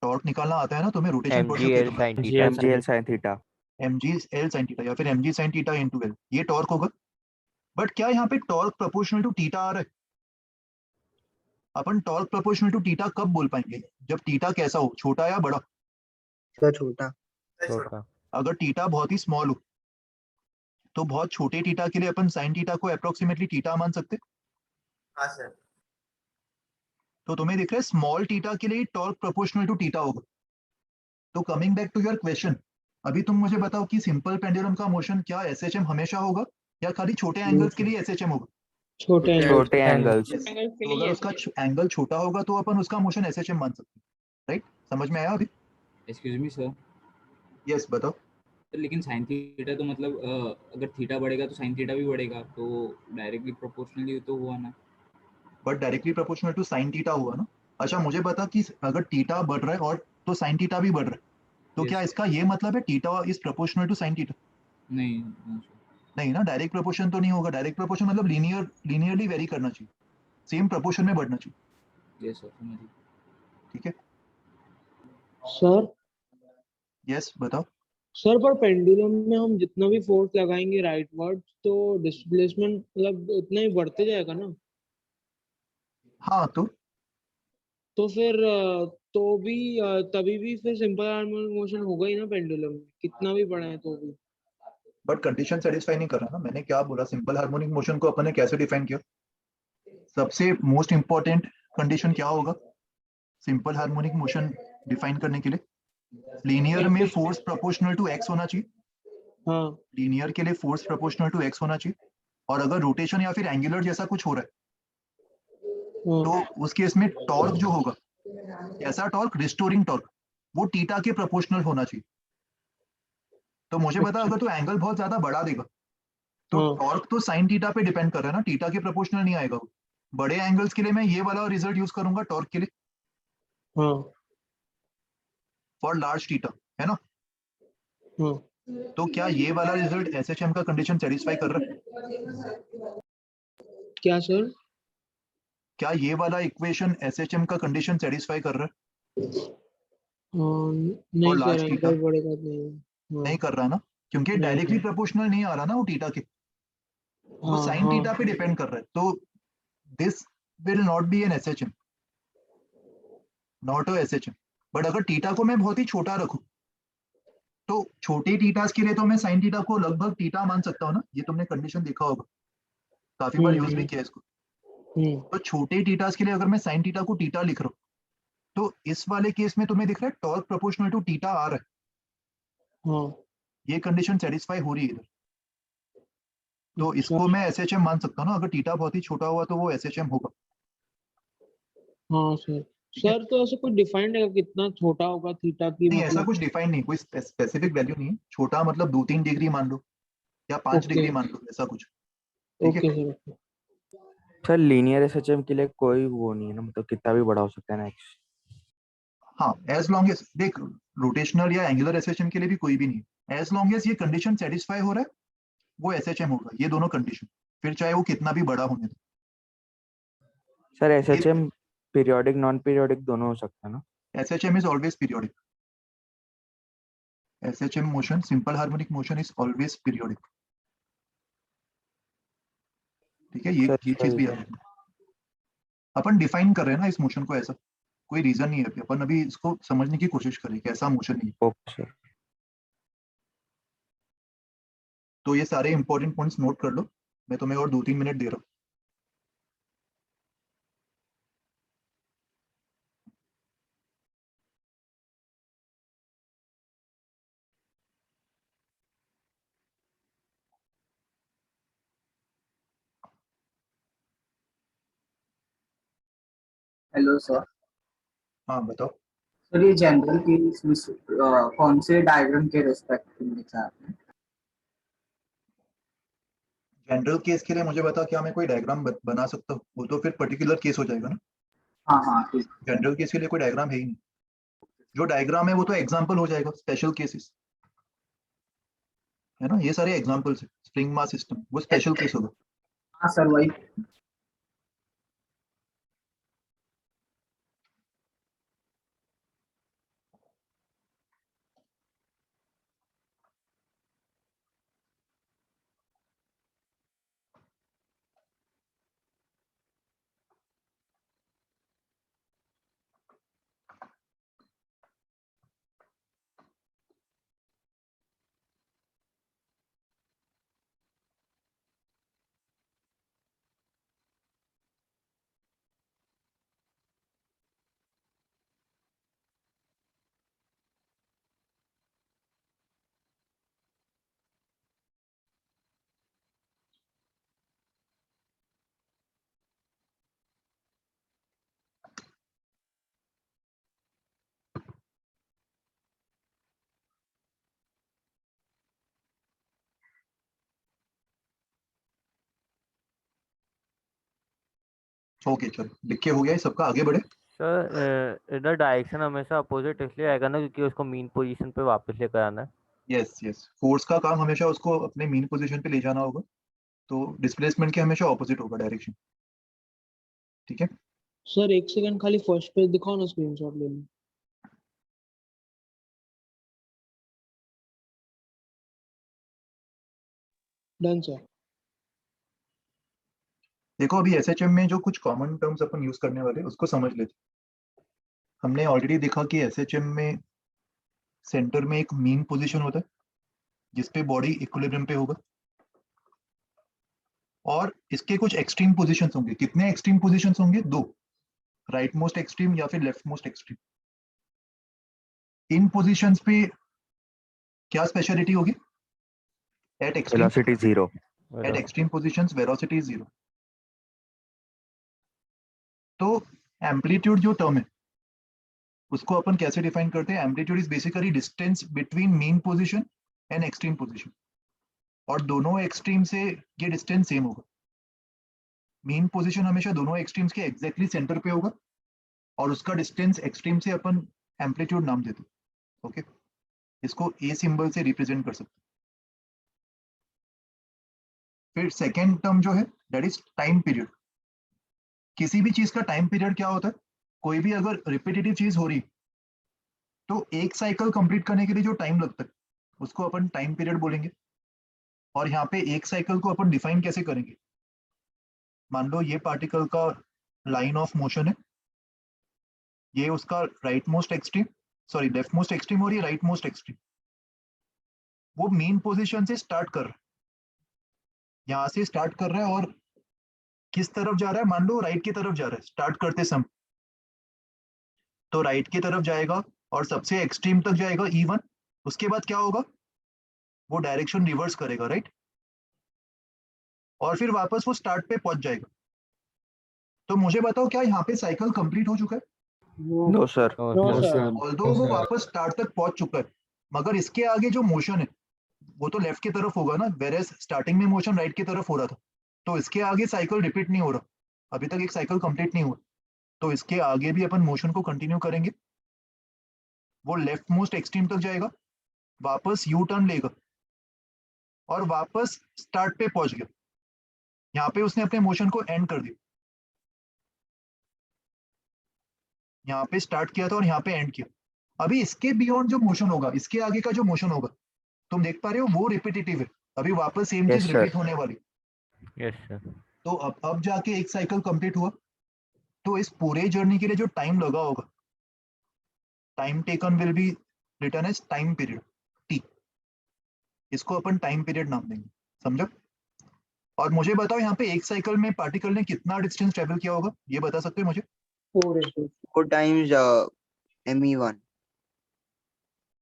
Speaker 1: टॉर्क निकालना आता है ना तुम्हें? Rotation
Speaker 3: MGL sin theta.
Speaker 1: mg L sin theta या फिर mg sin theta into L, ये टॉर्क होगा। बट क्या यहाँ पे टॉर्क प्रोपोर्शनल टू थीटा आ रहा है? अपन टॉर्क प्रोपोर्शनल टू थीटा कब बोल पाएंगे? जब थीटा कैसा हो, छोटा या बड़ा?
Speaker 5: सर छोटा।
Speaker 1: अगर थीटा बहुत ही स्मॉल हो, तो बहुत छोटे थीटा के लिए अपन साइन थीटा को अप्रोक्सीमेटली थीटा मान सकते।
Speaker 7: हाँ सर।
Speaker 1: तो तुम्हें दिख रहा है स्मॉल थीटा के लिए टॉर्क प्रोपोर्शनल टू थीटा होगा। तो coming back to your question, अभी तुम मुझे बताओ कि सिंपल पेंडुलम का मोशन क्या SHM हमेशा होगा या खाली छोटे एंगल्स के लिए SHM होगा?
Speaker 8: छोटे
Speaker 3: एंगल्स।
Speaker 1: Yes. तो अगर उसका एंगल छोटा होगा तो अपन उसका मोशन SHM मान सकते हैं, राइट? समझ में आया अभी?
Speaker 9: एक्सक्यूज मी सर,
Speaker 1: यस बताओ।
Speaker 9: लेकिन साइन थीटा तो मतलब अगर थीटा बढ़ेगा तो साइन थीटा भी बढ़ेगा, तो डायरेक्टली प्रोपोर्शनली तो हुआ ना।
Speaker 1: But directly proportional to sine theta हुआ ना। अच्छा मुझे बता कि अगर थीटा बढ़ रहा है और तो साइन थीटा भी बढ़ रहा है, तो
Speaker 9: Yes,
Speaker 1: क्या इसका ये मतलब है theta is proportional to sine theta?
Speaker 9: नहीं no, sir.
Speaker 1: नहीं ना, डायरेक्ट प्रोपोर्शन तो नहीं होगा। डायरेक्ट प्रोपोर्शन मतलब लीनियरली वेरी करना चाहिए, सेम प्रोपोर्शन में बढ़ना चाहिए।
Speaker 9: Yes, sir, समझिए।
Speaker 1: ठीक है,
Speaker 8: सर
Speaker 1: यस बताओ।
Speaker 8: सर पर पेंडुलम में हम जितना भी फोर्स लगाएंगे राइटवर्ड तो डिस्प्लेसमेंट मतलब उतना ही बढ़ते जाएगा ना।
Speaker 1: हाँ
Speaker 8: तो फिर तो भी तभी भी फिर सिंपल हार्मोनिक मोशन होगा ही ना पेंडुलम में, कितना भी बढ़ाए तो भी।
Speaker 1: बट कंडीशन सेटिस्फाई नहीं कर रहा ना। मैंने क्या बोला, सिंपल हार्मोनिक मोशन को अपन ने कैसे डिफाइन किया? सबसे मोस्ट इंपॉर्टेंट कंडीशन क्या होगा सिंपल हार्मोनिक मोशन डिफाइन करने के लिए? लीनियर में फोर्स प्रोपोर्शनल टू एक्स होना चाहिए।
Speaker 8: हाँ
Speaker 1: लीनियर के लिए फोर्स प्रोपोर्शनल टू एक्स होना चाहिए। और अगर रोटेशन या फिर एंगुलर जैसा कुछ हो रहा है
Speaker 8: हाँ
Speaker 1: तो उस केस में टॉर्क जो होगा, कैसा टॉर्क? रिस्टोरिंग टॉर्क, वो थीटा के प्रोपोर्शनल होना चाहिए। तो मुझे बता,
Speaker 8: अच्छा
Speaker 1: अगर तू एंगल बहुत ज्यादा बढ़ा देगा तो
Speaker 8: हाँ
Speaker 1: टॉर्क तो साइन थीटा पे डिपेंड कर रहा है ना, थीटा के प्रोपोर्शनल नहीं आएगा वो। बड़े एंगल्स के लिए मैं ये वाला रिजल्ट यूज करूंगा टॉर्क के लिए,
Speaker 8: हाँ
Speaker 1: फॉर लार्ज थीटा, है ना।
Speaker 8: हाँ।
Speaker 1: तो क्या ये वाला रिजल्ट एसएचएम का कंडीशन सेटिस्फाई कर रहा है?
Speaker 8: क्या सर?
Speaker 1: क्या ये वाला इक्वेशन एसएचएम का कंडीशन सेटिस्फाई कर रहा है
Speaker 8: नहीं
Speaker 1: for
Speaker 8: sir,
Speaker 1: large theta?
Speaker 8: Angle बढ़ेगा तो नहीं। हाँ
Speaker 1: नहीं कर रहा ना, क्योंकि
Speaker 8: नहीं
Speaker 1: डायरेक्टली
Speaker 8: नहीं।
Speaker 1: प्रोपोर्शनल नहीं आ रहा ना वो थीटा के, वो
Speaker 8: हाँ
Speaker 1: साइन
Speaker 8: हाँ
Speaker 1: थीटा पे डिपेंड कर रहा है। तो this will not be an SHM, not a SHM. But अगर थीटा को मैं बहुत ही छोटा रखूं तो छोटे थीटास के लिए तो मैं साइन थीटा को लगभग थीटा मान सकता हूँ ना। ये तुमने कंडीशन देखा होगा, काफी बार यूज भी
Speaker 8: हम्म
Speaker 1: किया है इसको।
Speaker 8: हम्म।
Speaker 1: तो छोटे थीटास के लिए अगर मैं साइन थीटा को थीटा लिख रहा हूँ तो इस वाले केस में तुम्हें दिख रहा है टॉर्क प्रोपोर्शनल टू थीटा आ रहा है।
Speaker 8: हाँ
Speaker 1: ये कंडीशन सेटिस्फाई हो रही है इधर। तो
Speaker 8: अच्छा।
Speaker 1: इसको मैं एसएचएम मान सकता हूँ ना। अगर थीटा बहुत ही छोटा हुआ तो वो एसएचएम होगा।
Speaker 8: हाँ सर।
Speaker 1: ठीक है,
Speaker 8: सर तो ऐसे कोई डिफाइंड है कितना छोटा होगा थीटा की
Speaker 1: नहीं ऐसा
Speaker 8: मतलब?
Speaker 1: कुछ डिफाइन नहीं, कोई स्पेसिफिक वैल्यू नहीं है। छोटा मतलब 2-3 डिग्री मान लो या 5
Speaker 8: ओके
Speaker 1: डिग्री मान लो, ऐसा कुछ। ठीक है,
Speaker 8: okay sir okay.
Speaker 3: Sir linear SHM के लिए कोई वो नहीं है ना, मतलब कितना भी बड़ा हो सकता है ना एक्स।
Speaker 1: हाँ एज लॉन्ग एज देख, रोटेशनल या एंगुलर एसएचएम के लिए भी कोई भी नहीं है। एज लॉन्ग एज ये कंडीशन सेटिस्फाई हो रहा है वो एसएचएम होगा, ये दोनों कंडीशन। फिर चाहे वो कितना भी बड़ा होने दे।
Speaker 3: सर
Speaker 1: ये
Speaker 3: एसएचएम पीरियोडिक नॉन पीरियोडिक दोनों हो सकता है ना?
Speaker 1: SHM is always periodic. SHM motion, simple harmonic motion is always periodic. ठीक है,
Speaker 3: सर
Speaker 1: ये चीज
Speaker 3: सही
Speaker 1: भी
Speaker 3: सर।
Speaker 1: याद रखना। अपन डिफाइन कर रहे हैं ना इस मोशन को ऐसा, कोई रीजन नहीं है अभी। अपन अभी इसको समझने की कोशिश करें कि ऐसा मोशन नहीं है।
Speaker 3: Okay sir.
Speaker 1: तो ये सारे इंपॉर्टेंट पॉइंट्स नोट कर लो, मैं तुम्हें और 2-3 मिनट दे रहा हूँ।
Speaker 7: Hello sir.
Speaker 1: हाँ बताओ।
Speaker 7: सर ये जनरल केस कौन से डायग्राम के रेस्पेक्ट में लिखा है आपने?
Speaker 1: जनरल केस के लिए मुझे बता, क्या मैं कोई डायग्राम बना सकता हूँ? वो तो फिर पर्टिकुलर केस हो जाएगा ना।
Speaker 7: हाँ हाँ ठीक।
Speaker 1: जनरल केस के लिए कोई डायग्राम है ही नहीं। जो डायग्राम है वो तो एग्जाम्पल हो जाएगा, स्पेशल केसेस है ना। ये सारे एग्जाम्पल्स है। स्प्रिंग मास सिस्टम वो स्पेशल केस होगा।
Speaker 7: हाँ सर वही।
Speaker 1: ओके चलो लिख के हो गया ये सबका, आगे बढ़े।
Speaker 10: सर इधर डायरेक्शन हमेशा अपोजिट इसलिए आएगा ना क्योंकि उसको मीन पोजीशन पे वापस लेकर आना है।
Speaker 1: यस यस, फोर्स का काम हमेशा उसको अपने मीन पोजीशन पे ले जाना होगा, तो डिस्प्लेसमेंट के हमेशा ऑपोजिट होगा डायरेक्शन। ठीक है,
Speaker 8: सर एक सेकंड खाली फर्स्ट पेज दिखाओ ना, स्क्रीनशॉट ले लो। Done sir.
Speaker 1: देखो अभी एसएचएम में जो कुछ कॉमन टर्म्स अपन यूज करने वाले हैं उसको समझ लेते हैं। हमने ऑलरेडी देखा कि एसएचएम में सेंटर में एक मीन पोजीशन होता है जिसपे बॉडी इक्विलिब्रियम पे होगा, और इसके कुछ एक्सट्रीम पोजीशंस होंगे। कितने एक्सट्रीम पोजीशंस होंगे? 2, राइट मोस्ट एक्सट्रीम या फिर लेफ्ट मोस्ट एक्सट्रीम। इन पोजीशंस पे क्या स्पेशलिटी होगी? Eight extreme,
Speaker 3: velocity 0।
Speaker 1: Eight extreme positions velocity 0। तो एम्पलीट्यूड जो टर्म है उसको अपन कैसे डिफाइन करते हैं? Amplitude is basically distance between mean position and extreme position, और दोनों एक्सट्रीम से ये डिस्टेंस सेम होगा। मीन पोजीशन हमेशा दोनों एक्सट्रीम्स के एग्जैक्टली सेंटर पे होगा, और उसका डिस्टेंस एक्सट्रीम से अपन एम्पलीट्यूड नाम देते हैं। ओके, इसको ए सिंबल से रिप्रेजेंट कर सकते हैं। फिर सेकेंड टर्म जो है दैट इज टाइम पीरियड। किसी भी चीज का टाइम पीरियड क्या होता है? कोई भी अगर रिपीटेटिव चीज हो रही तो एक साइकिल कंप्लीट करने के लिए जो टाइम लगता है उसको अपन टाइम पीरियड बोलेंगे। और यहाँ पे एक साइकिल को अपन डिफाइन कैसे करेंगे? मान लो ये पार्टिकल का लाइन ऑफ मोशन है, ये उसका right most extreme, sorry left most extreme, और ये राइट मोस्ट एक्सट्रीम। वो मेन पोजीशन से स्टार्ट कर रहा है, यहाँ से स्टार्ट कर रहा है, और किस तरफ जा रहा है? मान लो राइट की तरफ जा रहा है स्टार्ट करते समय, तो राइट की तरफ जाएगा और सबसे एक्सट्रीम तक जाएगा E1। उसके बाद क्या होगा? वो डायरेक्शन रिवर्स करेगा, राइट, और फिर वापस वो स्टार्ट पे पहुंच जाएगा। तो मुझे बताओ क्या यहाँ पे साइकिल कंप्लीट हो चुका है?
Speaker 3: No sir.
Speaker 8: No sir.
Speaker 1: Although वो वापस स्टार्ट तक पहुंच चुका है, मगर इसके आगे जो मोशन है वो तो लेफ्ट की तरफ होगा ना, वेरेस स्टार्टिंग में मोशन राइट की तरफ हो रहा था। तो इसके आगे साइकिल रिपीट नहीं हो रहा, अभी तक एक साइकिल कंप्लीट नहीं हुआ, तो इसके आगे भी अपन मोशन को कंटिन्यू करेंगे। वो लेफ्ट मोस्ट एक्सट्रीम तक जाएगा, वापस यू टर्न लेगा, और वापस स्टार्ट पे पहुंच गया। यहाँ पे उसने अपने मोशन को एंड कर दिया, यहाँ पे स्टार्ट किया था और यहाँ पे एंड किया। अभी इसके बियॉन्ड जो मोशन होगा, इसके आगे का जो मोशन होगा, तुम देख पा रहे हो वो रिपीटेटिव है, अभी वापस सेम
Speaker 3: Yes,
Speaker 1: चीज
Speaker 3: sir.
Speaker 1: रिपीट होने वाली।
Speaker 10: Yes sir.
Speaker 1: तो अब जाके एक साइकिल कंप्लीट हुआ, तो इस पूरे जर्नी के लिए जो टाइम लगा होगा, time taken will be written as time period T. इसको अपन टाइम पीरियड नाम देंगे, समझो? और मुझे बताओ यहाँ पे एक साइकिल में पार्टिकल ने कितना डिस्टेंस ट्रेवल किया होगा, ये बता सकते हो मुझे?
Speaker 5: 4 times me1,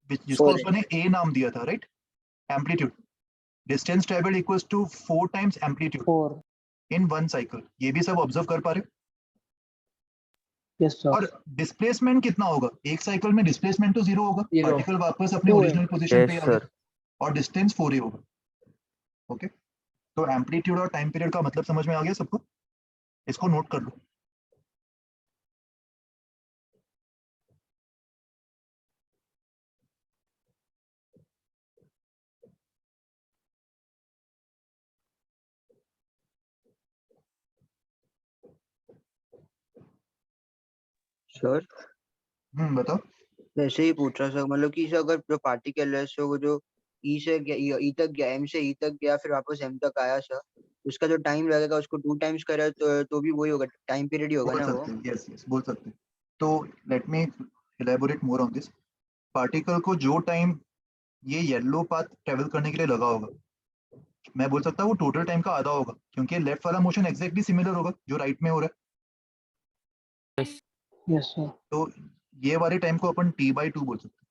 Speaker 1: जिसको
Speaker 5: 4
Speaker 1: अपने ए नाम दिया था, right? Amplitude, distance travel equals to 4 times amplitude
Speaker 8: 4।
Speaker 1: In one cycle. ये भी सब ऑब्जर्व कर पा रहे हो?
Speaker 8: Yes sir.
Speaker 1: और डिस्प्लेसमेंट कितना होगा? एक साइकिल में डिस्प्लेसमेंट तो 0 होगा,
Speaker 4: Zero.
Speaker 1: पार्टिकल वापस अपने
Speaker 8: Two है।
Speaker 1: ओरिजिनल पोजीशन पे
Speaker 3: यस
Speaker 1: आ गया,
Speaker 3: सर।
Speaker 1: और डिस्टेंस 4 ही होगा। ओके, तो एम्पलीट्यूड और टाइम पीरियड का मतलब समझ में आ गया सबको? इसको नोट कर लो।
Speaker 5: सर
Speaker 1: बताओ।
Speaker 5: वैसे ही पूछ रहा सर, मतलब कि सर अगर जो पार्टिकल है सो वो जो ई से गया, ई तक गया, एम से ई तक गया, फिर वापस एम तक आया सर, उसका जो टाइम लगेगा उसको 2 times करे तो भी वही होगा, टाइम पीरियड ही होगा
Speaker 1: बोल
Speaker 5: ना वो।
Speaker 1: सकते हैं, यस यस बोल सकते हैं। तो let me elaborate more on this. Particle को जो टाइम ये येलो पाथ ट्रेवल करने के लिए लगा होगा, मैं बोल सकता हूँ वो टोटल टाइम का आधा होगा, क्योंकि लेफ्ट वाला मोशन एग्जैक्टली सिमिलर होगा जो राइट में हो रहा है।
Speaker 8: Yes sir.
Speaker 1: तो ये वाले टाइम को अपन T/2 बोल सकते हैं,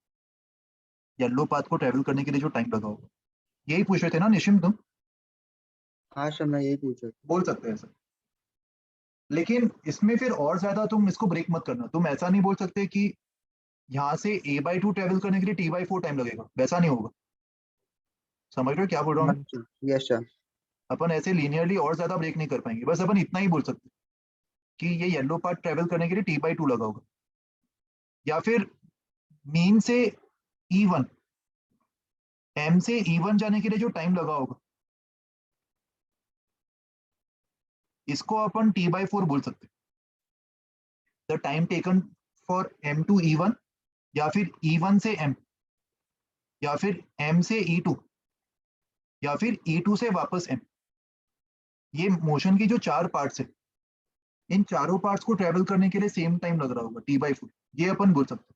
Speaker 1: येलो पाथ को ट्रेवल करने के लिए जो टाइम लगा होगा। यही पूछ रहे थे ना निशिम तुम?
Speaker 5: हाँ सर मैं यही पूछ रहा था।
Speaker 1: बोल सकते हैं सर, लेकिन इसमें फिर और ज्यादा तुम इसको ब्रेक मत करना। तुम ऐसा नहीं बोल सकते कि यहाँ से A/2 ट्रेवल करने के लिए T/4 टाइम लगेगा, वैसा नहीं होगा। समझ रहे हो क्या बोल रहा हूँ मैं?
Speaker 5: Yes sir.
Speaker 1: अपन ऐसे लीनियरली और ज्यादा ब्रेक नहीं कर पाएंगे, बस अपन इतना ही बोल सकते कि ये येलो पार्ट ट्रेवल करने के लिए t/2 लगा होगा, या फिर मीन से E1 m से E1 जाने के लिए जो टाइम लगा होगा इसको अपन t/4 बोल सकते हैं, the time taken for m to E1, या फिर E1 से m, या फिर m से E2, या फिर E2 से वापस m। ये मोशन की जो 4 पार्ट्स है, इन चारों पार्ट्स को ट्रेवल करने के लिए सेम टाइम लग रहा होगा t/4, ये अपन बोल सकते हैं।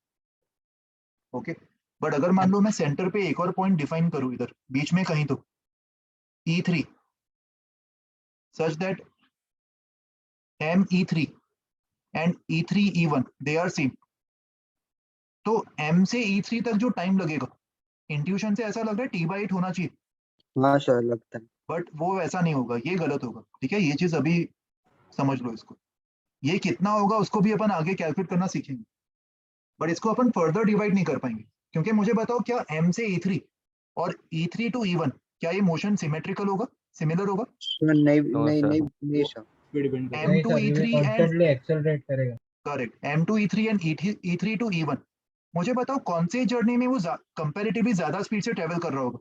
Speaker 1: ओके, बट अगर मान लो मैं सेंटर पे एक और पॉइंट डिफाइन करूं इधर बीच में कहीं, तो E3 such that M E3 and E3 E1 they are same, तो M से E3 तक जो टाइम लगेगा, इंट्यूशन से ऐसा लग रहा है t/8 होना चाहिए,
Speaker 5: हाँ सर लगता है।
Speaker 1: बट वो ऐसा नहीं होगा, ये गलत होगा। ठीक है, ये चीज अभी समझ लो इसको। ये कितना होगा उसको भी अपन आगे कैलकुलेट करना सीखेंगे, बट इसको अपन फर्दर डिवाइड नहीं कर पाएंगे, क्योंकि मुझे बताओ क्या M से E3 और E3 टू E1 क्या ये मोशन सिमेट्रिकल होगा, सिमिलर होगा?
Speaker 5: सर नहीं
Speaker 10: No,
Speaker 5: नहीं
Speaker 10: sir.
Speaker 5: नहीं नहीं सर।
Speaker 9: पे डिपेंड
Speaker 1: M
Speaker 9: करेगा।
Speaker 1: to E3 and
Speaker 4: constantly accelerate करेगा।
Speaker 1: Correct, M to E3 and E3 to E1, मुझे बताओ कौन से जर्नी में वो कंपैरेटिवली ज्यादा स्पीड से ट्रेवल कर रहा होगा?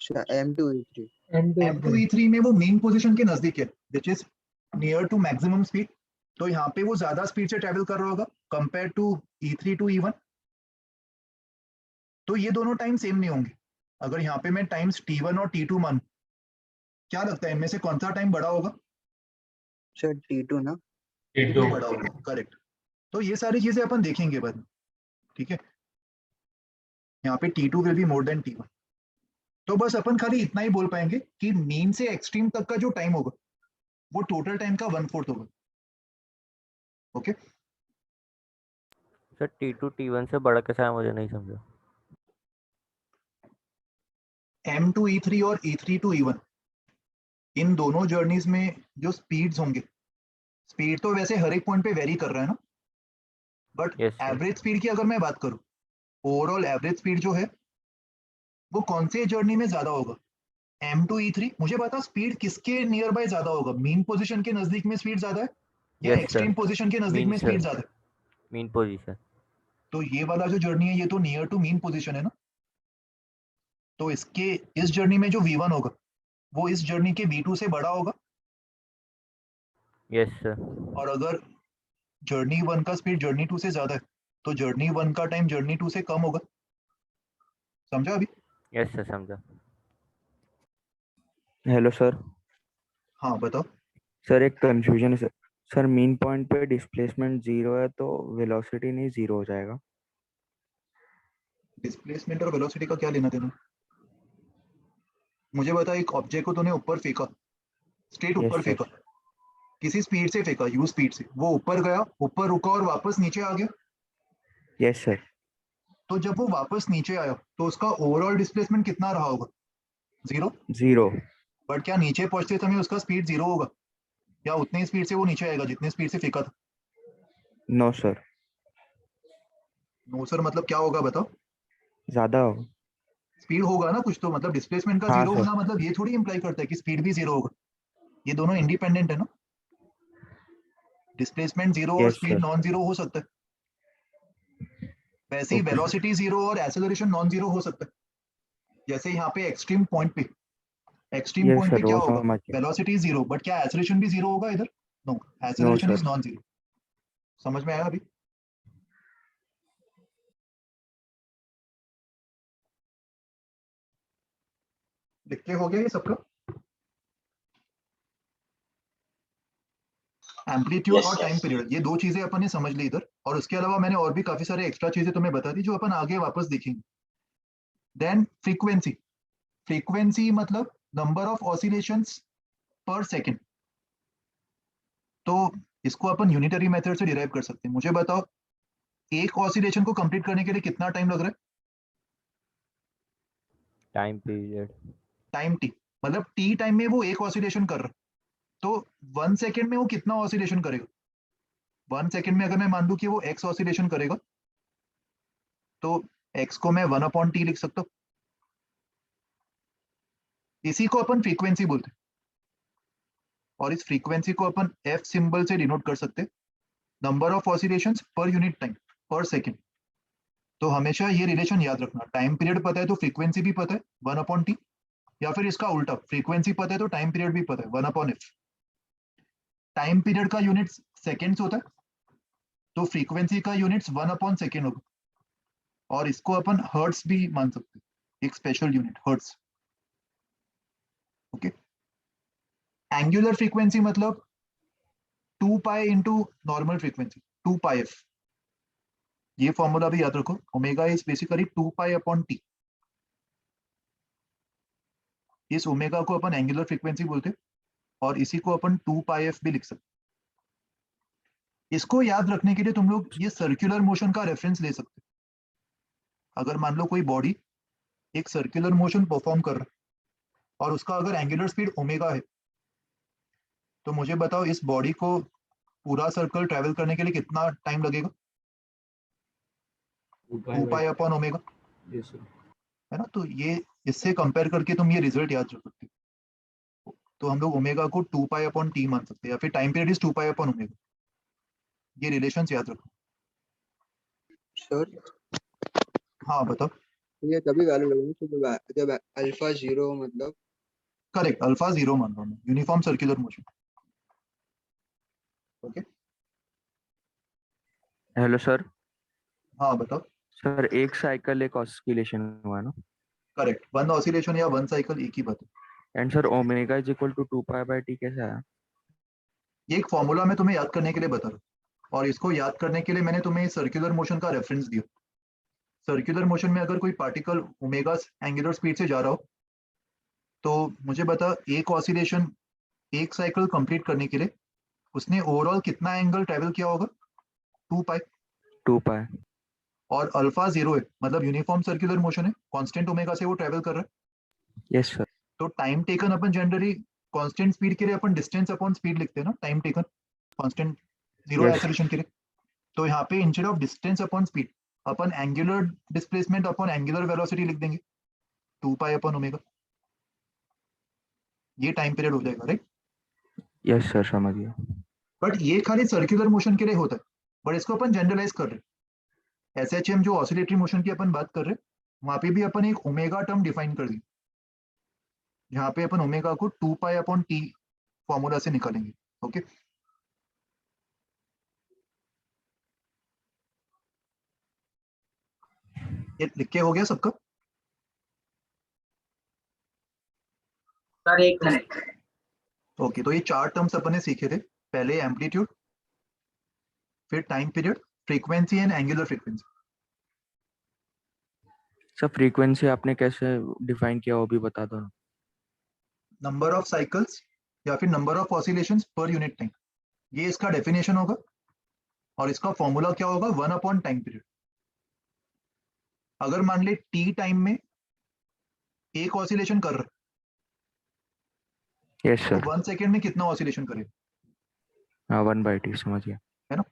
Speaker 5: Sir M2 E3
Speaker 1: M2 E3 में वो मेन पोजीशन के नजदीक है, which is near to maximum speed, तो यहाँ पे वो ज्यादा स्पीड से ट्रेवल कर रहा होगा compare to E3 to E1। तो ये दोनों टाइम सेम नहीं होंगे। अगर यहाँ पे मैं टाइम्स T1 और T2 मान, क्या लगता है इनमें से कौन सा टाइम बड़ा होगा?
Speaker 5: सर T2 ना।
Speaker 1: T2 बड़ा होगा, करेक्ट। तो ये सारी चीजें अपन देखेंगे बाद में, ठीक है। यहाँ पे T2 will be more than T1। तो बस अपन खाली इतना ही बोल पाएंगे कि मीन से एक्सट्रीम तक का जो टाइम होगा वो टोटल टाइम का 1/4 होगा। ओके,
Speaker 10: सर T2 T1 से बड़ा कैसा है, मुझे नहीं समझा।
Speaker 1: M टू E3 और E3 टू E1, इन दोनों जर्नीज में जो स्पीड्स होंगे, स्पीड तो वैसे हर एक पॉइंट पे वेरी कर रहा है ना, but
Speaker 10: Yes, sir.
Speaker 1: Average speed की अगर मैं बात करूं, ओवरऑल एवरेज स्पीड जो है वो कौन से जर्नी में ज्यादा होगा? M टू E3, मुझे बता स्पीड किसके नियर बाय ज्यादा होगा? मीन पोजीशन के नजदीक में स्पीड ज्यादा है या
Speaker 10: Yes, sir.
Speaker 1: एक्सट्रीम पोजीशन के नजदीक
Speaker 10: Mean,
Speaker 1: में
Speaker 10: sir.
Speaker 1: स्पीड ज्यादा है?
Speaker 10: Mean position.
Speaker 1: तो ये वाला जो जर्नी है ये तो नियर टू मीन पोजीशन है ना, तो इसके इस जर्नी में जो V1 होगा वो इस जर्नी के V2 से बड़ा होगा,
Speaker 10: यस सर।
Speaker 1: और अगर जर्नी 1 का स्पीड जर्नी 2 से ज्यादा है तो जर्नी 1 का टाइम जर्नी 2 से कम होगा। समझा अभी?
Speaker 10: यस सर, समझा।
Speaker 3: Hello sir.
Speaker 1: हाँ बताओ।
Speaker 3: सर एक कंफ्यूजन है सर। सर मीन पॉइंट पे डिस्प्लेसमेंट 0 है तो वेलोसिटी नहीं 0 हो जाएगा?
Speaker 1: डिस्प्लेसमेंट और वेलोसिटी का क्या लेना देना? मुझे बता, एक ऑब्जेक्ट को तूने ऊपर फेंका, स्ट्रेट
Speaker 3: Yes,
Speaker 1: ऊपर
Speaker 3: sir.
Speaker 1: फेंका, किसी स्पीड से फेंका, यू स्पीड से, वो ऊपर गया, ऊपर रुका और वापस नीचे आ गया।
Speaker 3: Yes sir.
Speaker 1: तो जब वो वापस नीचे आया तो उसका ओवरऑल डिस्प्लेसमेंट कितना रहा होगा? 0।
Speaker 3: 0।
Speaker 1: बट क्या नीचे पहुंचते समय उसका स्पीड 0 होगा, या उतनी स्पीड से वो नीचे आएगा जितनी स्पीड से फेंका था?
Speaker 3: No sir.
Speaker 1: नो सर मतलब क्या होगा बताओ?
Speaker 3: ज्यादा होगा।
Speaker 1: स्पीड होगा ना कुछ तो, मतलब डिस्प्लेसमेंट का
Speaker 3: हाँ,
Speaker 1: 0
Speaker 3: सर।
Speaker 1: होना मतलब ये थोड़ी इंप्लाई करता है कि स्पीड भी 0 होगा। ये दोनों इंडिपेंडेंट है ना, डिस्प्लेसमेंट 0 और
Speaker 3: Yes,
Speaker 1: स्पीड
Speaker 3: sir.
Speaker 1: नॉन 0 हो सकता है, वैसे ही
Speaker 3: Okay, sir.
Speaker 1: वेलोसिटी 0 और एक्सेलरेशन नॉन 0 हो सकता है। जैसे यहाँ पे एक्सट्रीम पॉइंट पे, एक्सट्रीम
Speaker 3: Yes,
Speaker 1: पॉइंट पे
Speaker 3: sir.
Speaker 1: क्या
Speaker 3: वो
Speaker 1: होगा?
Speaker 3: समझ गया।
Speaker 1: वेलोसिटी 0, बट क्या एक्सेलरेशन भी 0 होगा इधर? No,
Speaker 3: no
Speaker 1: acceleration is
Speaker 3: sir.
Speaker 1: Non 0। समझ में आया अभी? लिख के हो गया ये सबका? एम्पलीट्यूड
Speaker 6: Yes,
Speaker 1: और टाइम
Speaker 6: yes.
Speaker 1: पीरियड, ये दो चीजें अपन ने समझ ली इधर, और उसके अलावा मैंने और भी काफी सारे एक्स्ट्रा चीजें तुम्हें बता दी जो अपन आगे वापस देखेंगे। देन फ्रीक्वेंसी, फ्रीक्वेंसी मतलब नंबर ऑफ ऑसिलेशंस पर सेकंड। तो इसको अपन यूनिटरी मेथड से डिराइव कर सकते हैं। मुझे बताओ एक ऑसिलेशन को कंप्लीट करने के लिए कितना टाइम लग रहा है?
Speaker 10: Time period.
Speaker 1: टाइम टी, मतलब टी टाइम में वो एक ऑसिलेशन कर रहा है, तो 1 सेकेंड में वो कितना ऑसिलेशन करेगा? 1 सेकेंड में अगर मैं मान लूं कि वो एक्स ऑसिलेशन करेगा, तो एक्स को मैं 1/t लिख सकता हूं। इसी को अपन फ्रीक्वेंसी बोलते हैं। और इस फ्रीक्वेंसी को अपन एफ सिंबल से डिनोट कर सकते हैं, number of oscillations per unit time पर सेकेंड। तो हमेशा ये रिलेशन याद रखना, टाइम पीरियड पता है तो फ्रीक्वेंसी भी पता है 1/t, या फिर इसका उल्टा, फ्रीक्वेंसी पता है तो टाइम पीरियड भी पता है 1/f। टाइम पीरियड का यूनिट सेकेंड्स होता है तो फ्रीक्वेंसी का यूनिट्स 1/सेकेंड होगा, और इसको अपन हर्ट्स भी मान सकते हैं, एक special unit hertz. Okay, angular frequency मतलब 2 pi into normal frequency 2 pi F. ये फॉर्मूला भी याद रखो, omega is basically 2 pi upon T. इस ओमेगा को अपन एंगुलर फ्रीक्वेंसी बोलते हैं और इसी को अपन 2 पाई एफ भी लिख सकते। इसको याद रखने के लिए तुम लोग ये सर्कुलर मोशन का रेफरेंस ले सकते। अगर मान लो कोई बॉडी एक सर्कुलर मोशन परफॉर्म कर रहा है और उसका अगर एंगुलर स्पीड ओमेगा है, तो मुझे बताओ इस बॉडी को पूरा सर्कल ट्रेवल करने के लिए कितना टाइम लगेगा? 2 पाई अपॉन ओमेगा, है ना। तो ये इससे कंपेयर करके तुम ये रिजल्ट याद रख सकते हो। तो हम लोग ओमेगा को 2 पाई अपॉन टी मान सकते हैं, या फिर time period is 2 pi upon omega. ये रिलेशंस याद रखो।
Speaker 5: सर
Speaker 1: हाँ बताओ।
Speaker 5: ये तभी वैल्यू लगेगी जब अल्फा 0 मतलब।
Speaker 1: करेक्ट, अल्फा 0 मान रहा हूँ, uniform circular motion. Okay,
Speaker 3: hello sir.
Speaker 1: हाँ बताओ।
Speaker 3: सर एक साइकिल एक ऑसिलेशन हुआ ना?
Speaker 1: करेक्ट, वन ऑसिलेशन या वन साइकिल एक ही बात है।
Speaker 3: And sir omega is equal to 2 pi by T कैसे आया?
Speaker 1: ये एक फॉर्मूला मैं तुम्हें याद करने के लिए बता रहा हूँ, और इसको याद करने के लिए मैंने तुम्हें सर्कुलर मोशन का रेफरेंस दिया। सर्कुलर मोशन में अगर कोई पार्टिकल ओमेगा एंगुलर स्पीड से जा रहा हो, तो मुझे बता एक ऑसिलेशन, एक साइकिल कंप्लीट करने के लिए उसने ओवरऑल कितना एंगल ट्रेवल किया होगा? 2 पाई।
Speaker 3: 2 पाई।
Speaker 1: और अल्फा 0 है, मतलब यूनिफॉर्म सर्कुलर मोशन है, कांस्टेंट ओमेगा से वो ट्रेवल कर रहा है।
Speaker 3: Yes sir.
Speaker 1: तो टाइम टेकन अपन जनरली कांस्टेंट स्पीड के लिए अपन डिस्टेंस अपॉन स्पीड लिखते हैं ना, time taken constant 0
Speaker 3: Yes.
Speaker 1: Acceleration के लिए। तो यहाँ पे instead of distance upon speed upon angular displacement upon angular velocity लिख देंगे, 2 पाई अपॉन ओमेगा। ये टाइम पीरियड हो जाएगा, राइट।
Speaker 3: यस सर, समझ गया।
Speaker 1: बट ये खाली सर्कुलर मोशन के लिए होता है, बट इसको अपन जनरलाइज कर रहे हैं। एसएचएम जो ऑसिलेटरी मोशन की अपन बात कर रहे हैं, वहां पे भी अपन एक ओमेगा टर्म डिफाइन कर दी, यहाँ पे अपन ओमेगा को 2 पाई अपॉन टी फॉर्मूला से निकालेंगे। ओके, ये लिख के हो गया सबका?
Speaker 7: सर एक मिनट।
Speaker 1: ओके, तो ये 4 टर्म्स अपन ने सीखे थे, पहले एम्पलीट्यूड, फिर time period, frequency and angular frequency.
Speaker 3: Sir frequency आपने कैसे डिफाइन किया वो भी बता दो ना।
Speaker 1: नंबर ऑफ साइकिल्स या फिर number of oscillations per unit time, ये इसका डेफिनेशन होगा, और इसका फॉर्मूला क्या होगा? 1 टाइम पीरियड। अगर मान ले टी टाइम में एक ऑसिलेशन कर रहा
Speaker 3: यस
Speaker 1: है,
Speaker 3: सर।
Speaker 1: तो 1 सेकेंड में कितना ऑसिलेशन करेगा?
Speaker 3: हाँ 1/t, समझ गया।
Speaker 1: है ना।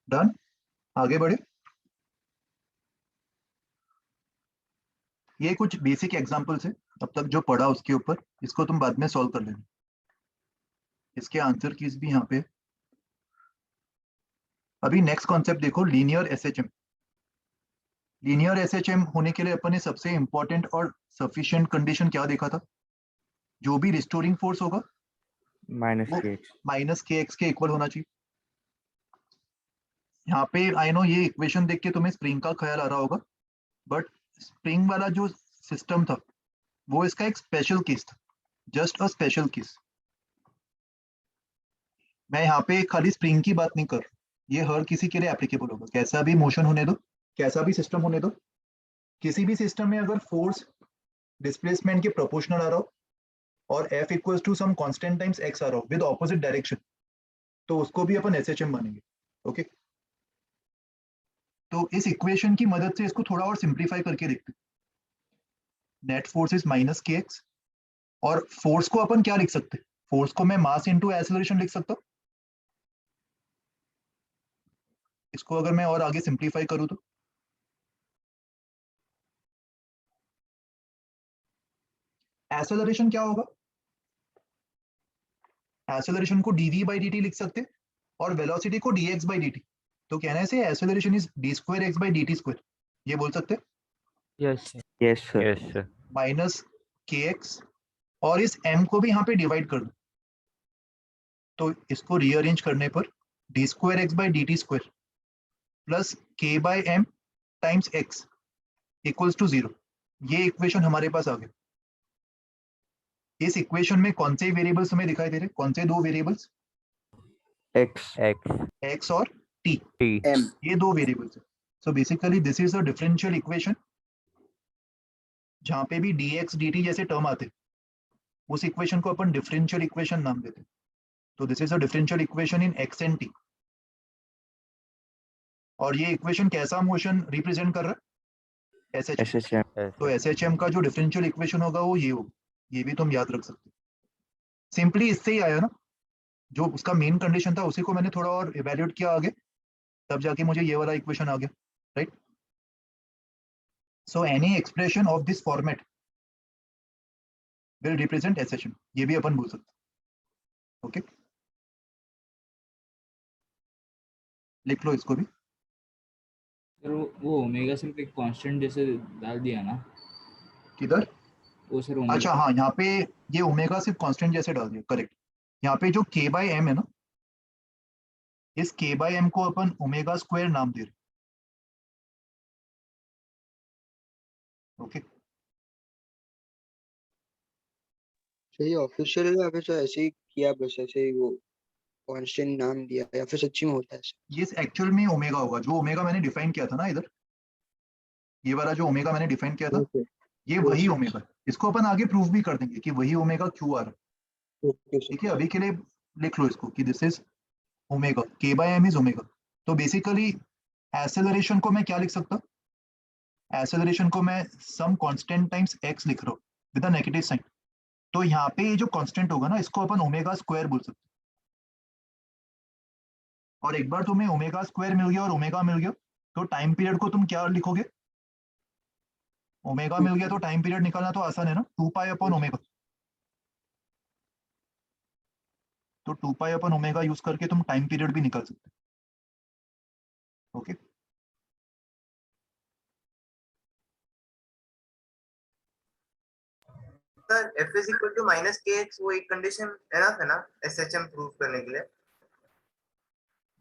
Speaker 1: डन, आगे बढ़े। ये कुछ बेसिक एग्जांपल्स है अब तक जो पढ़ा उसके ऊपर, इसको तुम बाद में सॉल्व कर लेना। इसके आंसर कीज भी यहाँ पे। अभी नेक्स्ट कॉन्सेप्ट देखो, लीनियर एसएचएम। लीनियर एसएचएम होने के लिए अपन ने सबसे इंपॉर्टेंट और सफिशिएंट कंडीशन क्या देखा था? जो भी रिस्टोरिंग फोर्स होगा वो
Speaker 3: -kx
Speaker 1: -kx के इक्वल होना चाहिए। यहाँ पे आई नो ये इक्वेशन देख के तुम्हें स्प्रिंग का ख्याल आ रहा होगा, बट स्प्रिंग वाला जो सिस्टम था वो इसका एक स्पेशल केस था, जस्ट अ स्पेशल केस। मैं यहाँ पे खाली स्प्रिंग की बात नहीं कर रहा, ये हर किसी के लिए एप्लीकेबल होगा, कैसा भी मोशन होने दो, कैसा भी सिस्टम होने दो। किसी भी सिस्टम में अगर फोर्स डिस्प्लेसमेंट के प्रोपोर्शनल आ रहा हो और F equals to some constant times x आ रहा हो विद ऑपोजिट डायरेक्शन, तो उसको भी अपन एसएचएम मानेंगे। ओके, तो इस इक्वेशन की मदद से इसको थोड़ा और सिंप्लीफाई करके देखते हैं। Net force is minus k x, और फोर्स को अपन क्या लिख सकते हैं? फोर्स को मैं मास इनटू एक्सेलरेशन लिख सकता हूँ। इसको अगर मैं और आगे सिंप्लीफाई करूँ तो एक्सेलरेशन क्या होगा? एक्सेलरेशन को dv बाई dt लिख सकते हैं और वेलोसिटी को dx बाई dt। तो कहने से acceleration is d square x by dt square, ये बोल सकते हैं।
Speaker 10: Yes
Speaker 3: yes sir.
Speaker 10: Yes sir.
Speaker 1: Minus k x, और इस m को भी यहाँ पे डिवाइड कर दो, तो इसको रीअरेंज करने पर d square x by dt square plus k by m times x equals to 0। ये इक्वेशन हमारे पास आ गया। इस इक्वेशन में कौन से वेरिएबल्स हमें दिखाई दे रहे? कौन से दो वेरिएबल्स?
Speaker 3: एक्स
Speaker 10: एक्स
Speaker 1: x और t,
Speaker 10: टी
Speaker 5: M
Speaker 1: ये दो वेरिएबल्स है। So basically this is a differential equation, जहाँ पे भी dx dt जैसे टर्म आते उस इक्वेशन को अपन डिफरेंशियल इक्वेशन नाम देते हैं। तो this is a differential equation in x and t। और ये इक्वेशन कैसा मोशन रिप्रेजेंट कर रहा है? SHM।
Speaker 3: SHM।
Speaker 1: तो SHM का जो डिफरेंशियल इक्वेशन होगा वो ये होगा। ये भी तुम याद रख सकते हो। सिंपली इससे ही आया ना, जो उसका मेन कंडीशन था उसी को मैंने थोड़ा और इवेल्युएट किया आगे, तब जाके मुझे ये वाला इक्वेशन आ गया, right. So any expression of this format will represent SHM, ये भी अपन बोल सकते हैं। ओके, लिख लो इसको भी।
Speaker 9: सर वो ओमेगा सिर्फ एक कांस्टेंट जैसे डाल दिया ना?
Speaker 1: किधर?
Speaker 9: वो सर
Speaker 1: अच्छा
Speaker 9: ओमेगा
Speaker 1: हाँ, यहाँ पे ये ओमेगा सिर्फ कांस्टेंट जैसे डाल दिया, करेक्ट। यहाँ पे जो k बाई एम है ना, इस k बाई एम को अपन ओमेगा स्क्वायर नाम दे रहे। ओके,
Speaker 5: सही ऑफिशियल है या फिर सर ऐसे ही किया, बस ऐसे ही वो कांस्टेंट नाम दिया, या फिर सच्ची में होता है ऐसा?
Speaker 1: ये एक्चुअल में ओमेगा होगा, जो ओमेगा मैंने डिफाइन किया था ना इधर, ये वाला जो ओमेगा मैंने डिफाइन किया था,
Speaker 5: ओके
Speaker 1: ये
Speaker 5: यस
Speaker 1: वही
Speaker 5: यस
Speaker 1: ओमेगा है। इसको अपन आगे प्रूव भी कर देंगे कि वही ओमेगा क्यों आ रहा है।
Speaker 5: Okay sir.
Speaker 1: ठीक है, अभी के लिए लिख लो इसको कि this is omega, k by m is omega. तो बेसिकली एक्सेलरेशन को मैं क्या लिख सकता हूँ? एक्सेलरेशन को मैं सम कांस्टेंट टाइम्स x लिख रहा हूँ विद अ नेगेटिव साइन। तो यहाँ पे ये जो कांस्टेंट होगा ना, इसको अपन ओमेगा स्क्वायर बोल सकते हैं। और एक बार तुम्हें ओमेगा स्क्वायर मिल गया और ओमेगा मिल गया, तो टाइम पीरियड को तुम क्या लिखोगे? ओमेगा मिल गया तो टाइम पीरियड निकालना तो आसान है ना, 2 पाई अपॉन ओमेगा। तो 2 पाई अपॉन ओमेगा यूज करके तुम टाइम पीरियड भी निकाल सकते हो। Okay,
Speaker 11: sir f is equal to minus k x, वो एक कंडीशन एनफ है ना SHM प्रूव करने के लिए?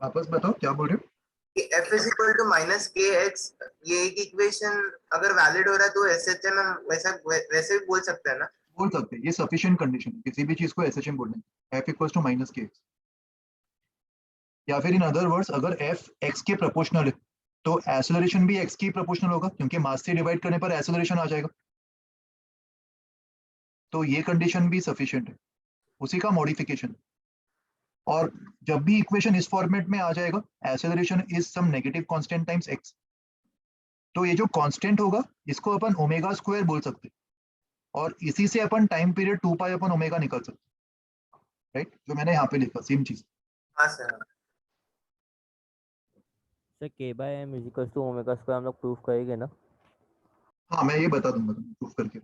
Speaker 1: वापस बताओ क्या बोल रहे हो?
Speaker 11: कि f is equal to minus k x, ये एक इक्वेशन अगर वैलिड हो रहा है तो SHM हम वैसे भी बोल सकते हैं ना?
Speaker 1: बोल सकते हैं, ये सफिशिएंट कंडीशन है किसी भी चीज को SHM बोलने की। f equals to minus k x, या फिर इन अदर वर्ड्स अगर f x के प्रोपोर्शनल है तो एक्सेलरेशन भी x के प्रोपोर्शनल होगा, क्योंकि मास से डिवाइड करने पर एक्सेलरेशन आ जाएगा। तो ये कंडीशन भी सफिशिएंट है, उसी का मॉडिफिकेशन। और जब भी इक्वेशन इस फॉर्मेट में आ जाएगा, acceleration is some negative constant times x, तो ये जो कांस्टेंट होगा इसको अपन ओमेगा स्क्वायर बोल सकते हैं, और इसी से अपन टाइम पीरियड 2 पाई अपन ओमेगा निकाल सकते हैं, राइट। जो मैंने यहाँ पे लिखा सेम चीज।
Speaker 11: हाँ सर।
Speaker 10: Sir k by m is equal to omega square हम लोग प्रूफ करेंगे ना?
Speaker 1: हाँ, मैं ये बता दूंगा प्रूफ करके।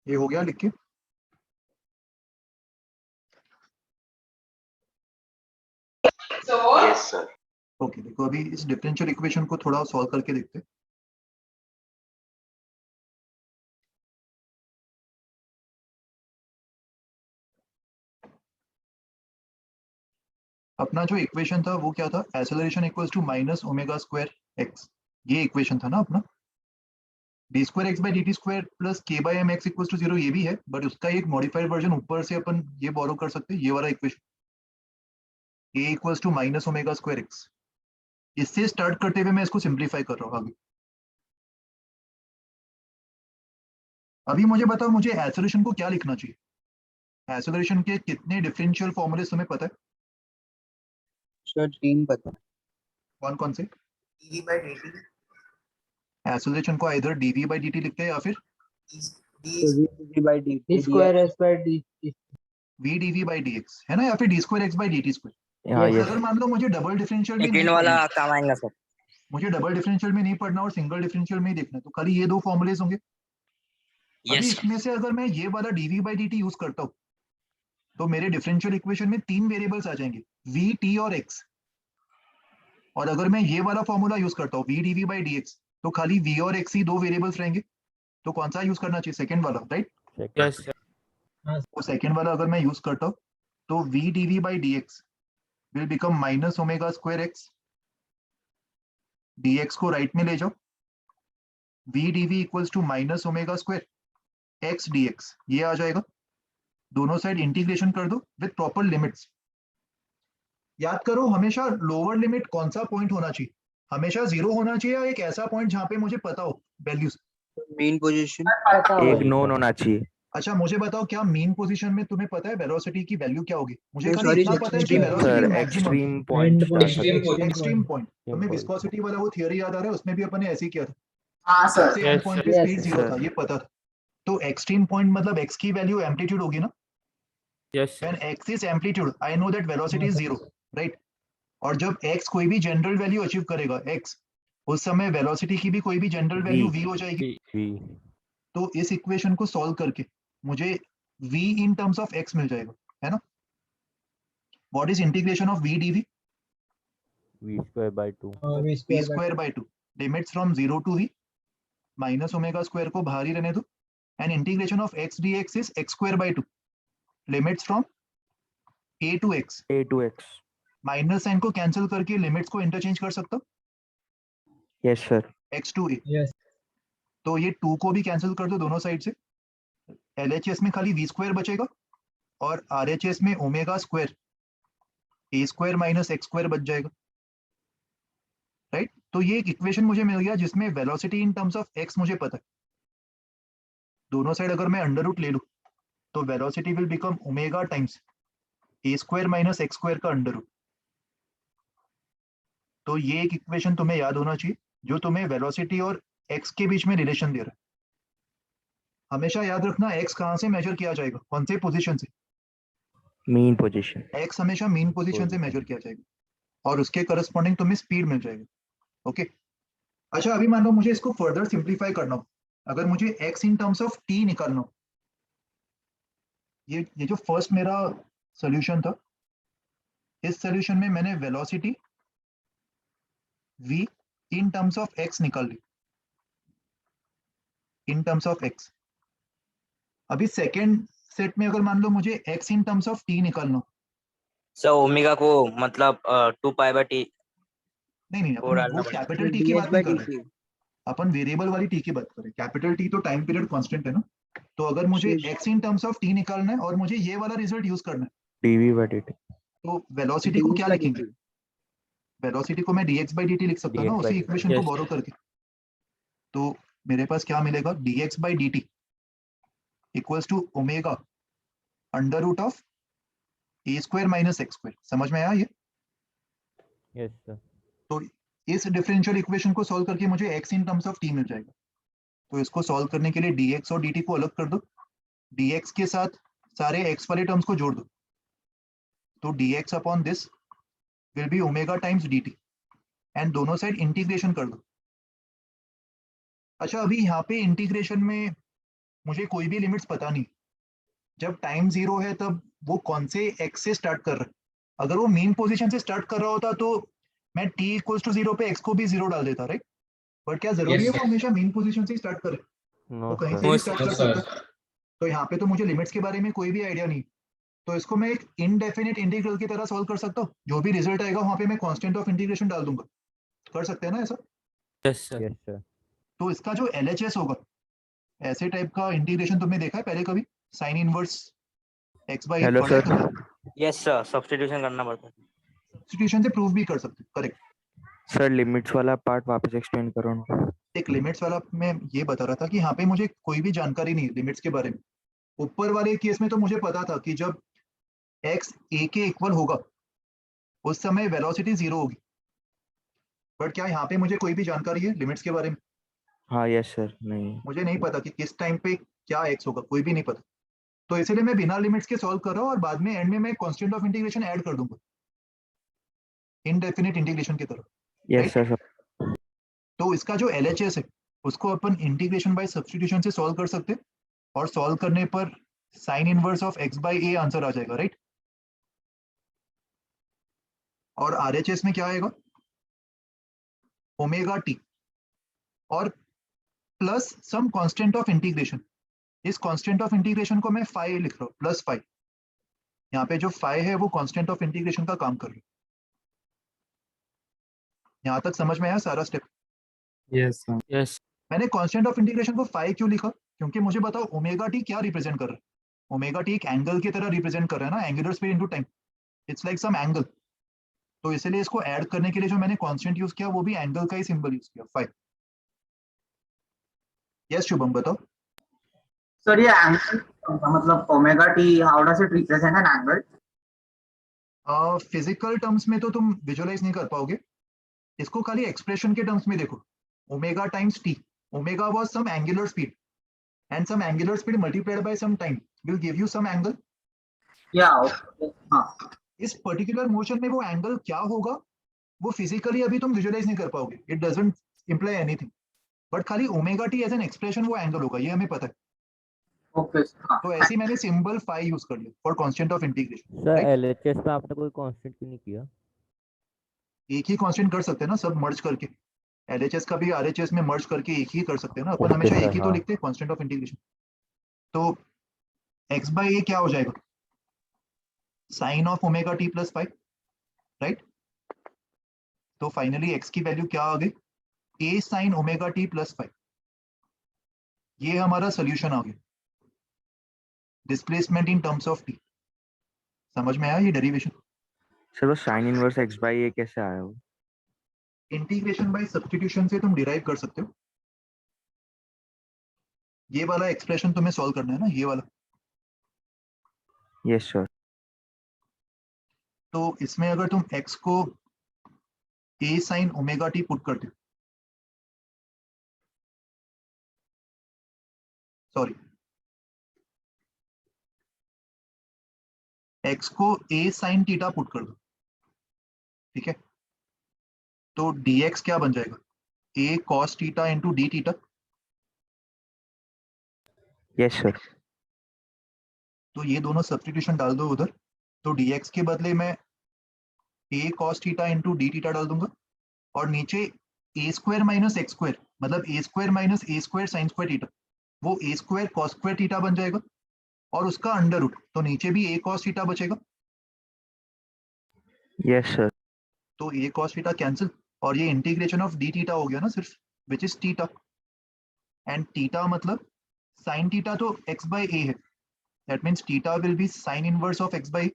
Speaker 1: ये हो गया लिख के?
Speaker 6: Yes sir.
Speaker 1: ओके, देखो अभी इस डिफरेंशियल इक्वेशन को थोड़ा सॉल्व करके देखते हैं। अपना जो इक्वेशन था वो क्या था? Acceleration equals to minus omega square x, ये इक्वेशन था ना अपना। D square x by d t square plus k by m x equals to 0, ये भी है, बट उसका एक मॉडिफाइड वर्जन ऊपर से अपन ये बोरो कर सकते हैं, ये वाला equation a equals to minus omega square x. इससे स्टार्ट करते हुए मैं इसको सिंप्लीफाई कर रहा हूँ आगे। अभी मुझे बताओ, मुझे एक्सेलरेशन को क्या लिखना चाहिए? एक्सेलरेशन के कितने डिफरेंशियल फॉर्मूले तुम्हें पता है?
Speaker 5: सर 3 पता है।
Speaker 1: कौन कौन से?
Speaker 11: dv by dt,
Speaker 1: एक्सेलरेशन को इधर dv by dt लिखते हैं या फिर
Speaker 5: तो v by dt
Speaker 4: d square s by d
Speaker 1: v dv by dx, है ना, या फिर d square x by dt square.
Speaker 3: हाँ
Speaker 4: Yes.
Speaker 3: यस
Speaker 1: अगर मान लो मुझे डबल डिफरेंशियल में नहीं
Speaker 2: सेकंड वाला
Speaker 1: पढ़ना,
Speaker 2: काम आएगा सर।
Speaker 1: मुझे डबल डिफरेंशियल में नहीं पढ़ना और सिंगल डिफरेंशियल में ही देखना है, तो खाली ये दो फॉर्मूलेज होंगे। अभी
Speaker 2: यस
Speaker 1: इसमें से अगर मैं ये वाला dv by dt यूज करता हूँ तो मेरे डिफरेंशियल इक्वेशन में 3 वेरिएबल्स आ जाएंगे, v, t और x। और अगर मैं ये वाला फॉर्मूला यूज करता हूँ v dv by dx, तो खाली v और x ही 2 वेरिएबल्स रहेंगे। तो कौन सा यूज करना चाहिए? सेकंड वाला, राइट?
Speaker 8: Yes sir.
Speaker 1: तो सेकंड वाला अगर मैं यूज करता हूँ तो v dv by dx will become minus omega square x। dx को राइट में ले जाओ, v dv equals to minus omega square x dx, ये आ जाएगा। दोनों साइड इंटीग्रेशन कर दो विद प्रॉपर लिमिट्स। याद करो, हमेशा लोअर लिमिट कौन सा पॉइंट होना चाहिए? हमेशा 0 होना चाहिए या एक ऐसा पॉइंट जहां पे मुझे पता हो वैल्यूज?
Speaker 5: Main position.
Speaker 4: पता हो
Speaker 3: एक नोन होना चाहिए।
Speaker 1: अच्छा मुझे बताओ, क्या मीन पोजीशन में तुम्हें पता है वेलोसिटी की वैल्यू क्या होगी? मुझे
Speaker 5: नहीं,
Speaker 1: खाली
Speaker 5: sorry,
Speaker 1: इतना
Speaker 5: sir,
Speaker 1: पता है कि
Speaker 5: extreme
Speaker 1: velocity
Speaker 3: sir
Speaker 1: maximum.
Speaker 3: Extreme point
Speaker 4: point,
Speaker 1: extreme point, तुम्हें
Speaker 3: point.
Speaker 1: विस्कोसिटी वाला वो थियरी याद आ रहा है? उसमें भी अपन ने ऐसे ही किया था,
Speaker 7: हाँ सर।
Speaker 1: सबसे एंड पॉइंट पे
Speaker 4: Yes,
Speaker 1: स्पीड 0 था,
Speaker 3: sir.
Speaker 1: ये पता था। तो एक्सट्रीम पॉइंट मतलब x की वैल्यू एम्पलीट्यूड होगी ना।
Speaker 8: Yes
Speaker 1: when x is amplitude, I know that velocity is 0, right? और जब x कोई भी जनरल वैल्यू अचीव करेगा x, उस समय वेलोसिटी की भी कोई भी जनरल वैल्यू v हो जाएगी। तो इस इक्वेशन को सॉल्व करके मुझे v in terms of x मिल जाएगा, है ना? What is integration of v dv?
Speaker 10: v square by 2
Speaker 4: v
Speaker 1: v
Speaker 4: square by
Speaker 1: square by 2, limits from 0 to v, minus omega square को बाहर ही रहने दो, and integration of x dx is x square by 2, limits from a to x।
Speaker 3: a to x.
Speaker 1: Minus sign को cancel करके limits को interchange कर सकता हूं,
Speaker 3: Yes sir.
Speaker 1: x to a।
Speaker 4: Yes.
Speaker 1: तो ये 2 को भी कैंसिल कर दो दोनों साइड से, LHS में खाली v स्क्वायर बचेगा और RHS में omega square a square minus x square बच जाएगा, राइट? तो ये एक इक्वेशन मुझे मिल गया जिसमें velocity in terms of x मुझे पता है। दोनों साइड अगर मैं अंडर रूट ले लूं तो velocity will become omega times a square minus x square का अंडर रूट। तो ये एक इक्वेशन तुम्हें याद होना चाहिए जो तुम्हें वेलोसिटी और x के बीच में रिलेशन दे रहा है। हमेशा याद रखना, x कहाँ से मेजर किया जाएगा, कौन से पोजीशन से?
Speaker 3: Mean position.
Speaker 1: x हमेशा मीन पोजीशन से मेजर किया जाएगा और उसके करस्पॉन्डिंग तुम्हें स्पीड मिल जाएगी। ओके, अच्छा अभी मान लो मुझे इसको फर्दर सिंप्लीफाई करना हो, अगर मुझे x in terms of t निकालना हो, ये जो फर्स्ट मेरा सॉल्यूशन था, इस सॉल्यूशन में मैंने velocity v in terms of x निकाल ली, इन टर्म्स ऑफ x। अभी सेकेंड सेट में अगर मान लो मुझे x in terms of t निकालना हो,
Speaker 2: सर ओमेगा को मतलब 2 पाई बाय टी
Speaker 1: नहीं
Speaker 2: वो
Speaker 1: अपन
Speaker 2: डालना
Speaker 1: वो
Speaker 2: पड़ेगा।
Speaker 1: कैपिटल टी की बात नहीं कर रहे, अपन वेरिएबल वाली टी की बात करें। कैपिटल टी तो टाइम पीरियड कांस्टेंट है ना, तो अगर मुझे x in terms of t निकालना है और मुझे ये वाला रिजल्ट यूज करना है,
Speaker 3: dv by dt.
Speaker 1: तो वेलोसिटी को क्या लिखेंगे? वेलोसिटी को मैं dx by dt लिख सकता हूँ ना,
Speaker 10: dx by
Speaker 1: उसी
Speaker 10: dt.
Speaker 1: इक्वेशन को
Speaker 8: Yes.
Speaker 1: बोरो करके। तो मेरे पास क्या मिलेगा? dx by dt equals to omega under root of a square minus x square. समझ में आया ये?
Speaker 10: yes sir
Speaker 1: तो इस डिफरेंशियल इक्वेशन को सॉल्व करके मुझे x in terms of t मिल जाएगा। तो इसको सॉल्व करने के लिए dx और dt को अलग कर दो, dx के साथ सारे x वाले टर्म्स को जोड़ दो, तो dx upon this will be omega times dt, and दोनों साइड इंटीग्रेशन कर दो। अच्छा अभी यहाँ पे इंटीग्रेशन में मुझे कोई भी लिमिट्स पता नहीं, जब टाइम 0 है तब वो कौन से एक्स से स्टार्ट कर रहा है। अगर वो मेन पोजीशन से स्टार्ट कर रहा होता तो मैं t इक्वल्स टू 0 पे x को भी 0 डाल देता, राइट? बट क्या जरूरी है वो हमेशा मेन पोजीशन से स्टार्ट करे?
Speaker 10: नो
Speaker 1: वो कहीं
Speaker 10: सर।
Speaker 1: से
Speaker 2: No,
Speaker 1: भी
Speaker 2: sir.
Speaker 1: स्टार्ट कर सकता है। तो यहाँ पे तो मुझे लिमिट्स के बारे में कोई भी आइडिया नहीं, तो इसको मैं एक इनडेफिनिट इंटीग्रल की तरह सॉल्व कर सकता हूँ। जो भी रिजल्ट आएगा वहाँ पे मैं कांस्टेंट ऑफ इंटीग्रेशन डाल दूंगा। कर सकते हैं ना ऐसा?
Speaker 2: Yes, sir.
Speaker 10: Yes sir.
Speaker 1: तो इसका जो LHS होगा, ऐसे टाइप का इंटीग्रेशन तुमने देखा है पहले कभी? Sign inverse x bye
Speaker 3: hello
Speaker 1: पढ़ा है
Speaker 3: सर।
Speaker 1: कभी?
Speaker 2: Yes, sir. Substitution करना पड़ता है।
Speaker 1: सब्स्टिट्यूशन से प्रूव भी कर सकते हो, करेक्ट।
Speaker 3: सर लिमिट्स वाला पार्ट वापस एक्सप्लेन करो ना।
Speaker 1: एक लिमिट्स वाला मैं ये बता रहा था कि यहाँ पे मुझे कोई भी जानकारी नहीं लिमिट्स के बारे में। ऊपर वाले केस में तो मुझे पता था कि जब x a के इक्वल होगा उस समय वेलोसिटी 0 होगी, बट क्या यहाँ पे मुझे कोई भी जानकारी है लिमिट्स के बारे में?
Speaker 3: हाँ यस सर। नहीं।
Speaker 1: मुझे नहीं पता कि किस टाइम पे क्या x होगा, कोई भी नहीं पता। तो इसीलिए मैं बिना लिमिट्स के सॉल्व कर रहा हूँ और बाद में एंड में मैं कांस्टेंट ऑफ इंटीग्रेशन ऐड कर दूंगा इनडेफिनिट इंटीग्रेशन की तरह,
Speaker 3: यस
Speaker 1: राइट?
Speaker 3: सर।
Speaker 1: तो इसका जो LHS है उसको अपन इंटीग्रेशन बाय सब्स्टिट्यूशन से सॉल्व कर सकते हैं, और सॉल्व करने पर sine inverse of x by a answer आ जाएगा, राइट? और RHS में क्या आएगा? ओमेगा t और plus some constant of integration. इस कांस्टेंट ऑफ इंटीग्रेशन को मैं फाई लिख रहा हूँ, प्लस फाई। यहाँ पे जो फाई है वो कांस्टेंट ऑफ इंटीग्रेशन का काम कर रही है। यहाँ तक समझ में आया सारा स्टेप?
Speaker 9: Yes sir.
Speaker 2: Yes.
Speaker 1: मैंने कांस्टेंट ऑफ इंटीग्रेशन को फाई क्यों लिखा? क्योंकि मुझे बताओ ओमेगा टी क्या रिप्रेजेंट कर रहा है? ओमेगा टी एक एंगल की तरह रिप्रेजेंट कर रहा है ना, angular speed into time. It's like some angle. तो इसलिए इसको ऐड करने के लिए जो मैंने कांस्टेंट यूज किया वो भी एंगल का ही सिंबल यूज किया, फाई। यस शुभम बताओ।
Speaker 7: सर ये एंगल मतलब omega T how does it represent an angle?
Speaker 1: Physical terms में तो तुम विजुअलाइज नहीं कर पाओगे, इसको खाली एक्सप्रेशन के टर्म्स में देखो। Omega times T, omega was some angular speed and some angular speed multiplied by some time will give you some angle.
Speaker 7: या हाँ
Speaker 1: इस पर्टिकुलर मोशन में वो एंगल क्या होगा वो फिजिकली अभी तुम विजुअलाइज नहीं कर पाओगे, it doesn't imply anything, but खाली omega t as an expression वो एंगल होगा, ये हमें पता है।
Speaker 7: ओके
Speaker 1: तो ऐसे ही मैंने सिंबल फाई यूज कर लिया for constant of integration.
Speaker 10: Sir LHS में आपने कोई कांस्टेंट क्यों नहीं किया?
Speaker 1: एक ही कांस्टेंट कर सकते हैं ना सब मर्ज करके, एलएचएस का भी आरएचएस में मर्ज करके एक ही कर सकते हैं ना अपन, हमेशा एक ही तो
Speaker 10: हाँ।
Speaker 1: लिखते हैं कांस्टेंट ऑफ इंटीग्रेशन। तो एक्स बाई ए क्या हो जाएगा? Sine of omega t plus phi, right? तो फाइनली एक्स की वैल्यू क्या आ गई? A sine omega t plus phi. ये हमारा सोल्यूशन आ गया, displacement in terms of t. समझ में आया ये डेरिवेशन?
Speaker 3: सर वो sine inverse x by a कैसे आया वो?
Speaker 1: इंटीग्रेशन बाय सब्स्टिट्यूशन से तुम डिराइव कर सकते हो। ये वाला एक्सप्रेशन तुम्हें सॉल्व करना है ना, ये वाला।
Speaker 3: Yes sir.
Speaker 1: तो इसमें अगर तुम x को a sine omega T put करते हो, सॉरी x को a साइन थीटा पुट कर दो, ठीक है? तो dx क्या बन जाएगा? a cos theta into D theta.
Speaker 3: Yes sir.
Speaker 1: तो ये दोनों सब्स्टिट्यूशन डाल दो उधर, तो dx के बदले में a cos theta into D theta डाल दूंगा, और नीचे a square minus x square, मतलब a square minus a square sine square theta, वो a square cos square theta बन जाएगा, और उसका अंडर रूट, तो नीचे भी a cos थीटा बचेगा।
Speaker 3: Yes sir.
Speaker 1: तो a cos थीटा कैंसिल, और ये इंटीग्रेशन ऑफ डी थीटा हो गया ना सिर्फ, which is theta, and theta मतलब साइन थीटा तो x बाई a है, that means theta will be sign inverse of x by.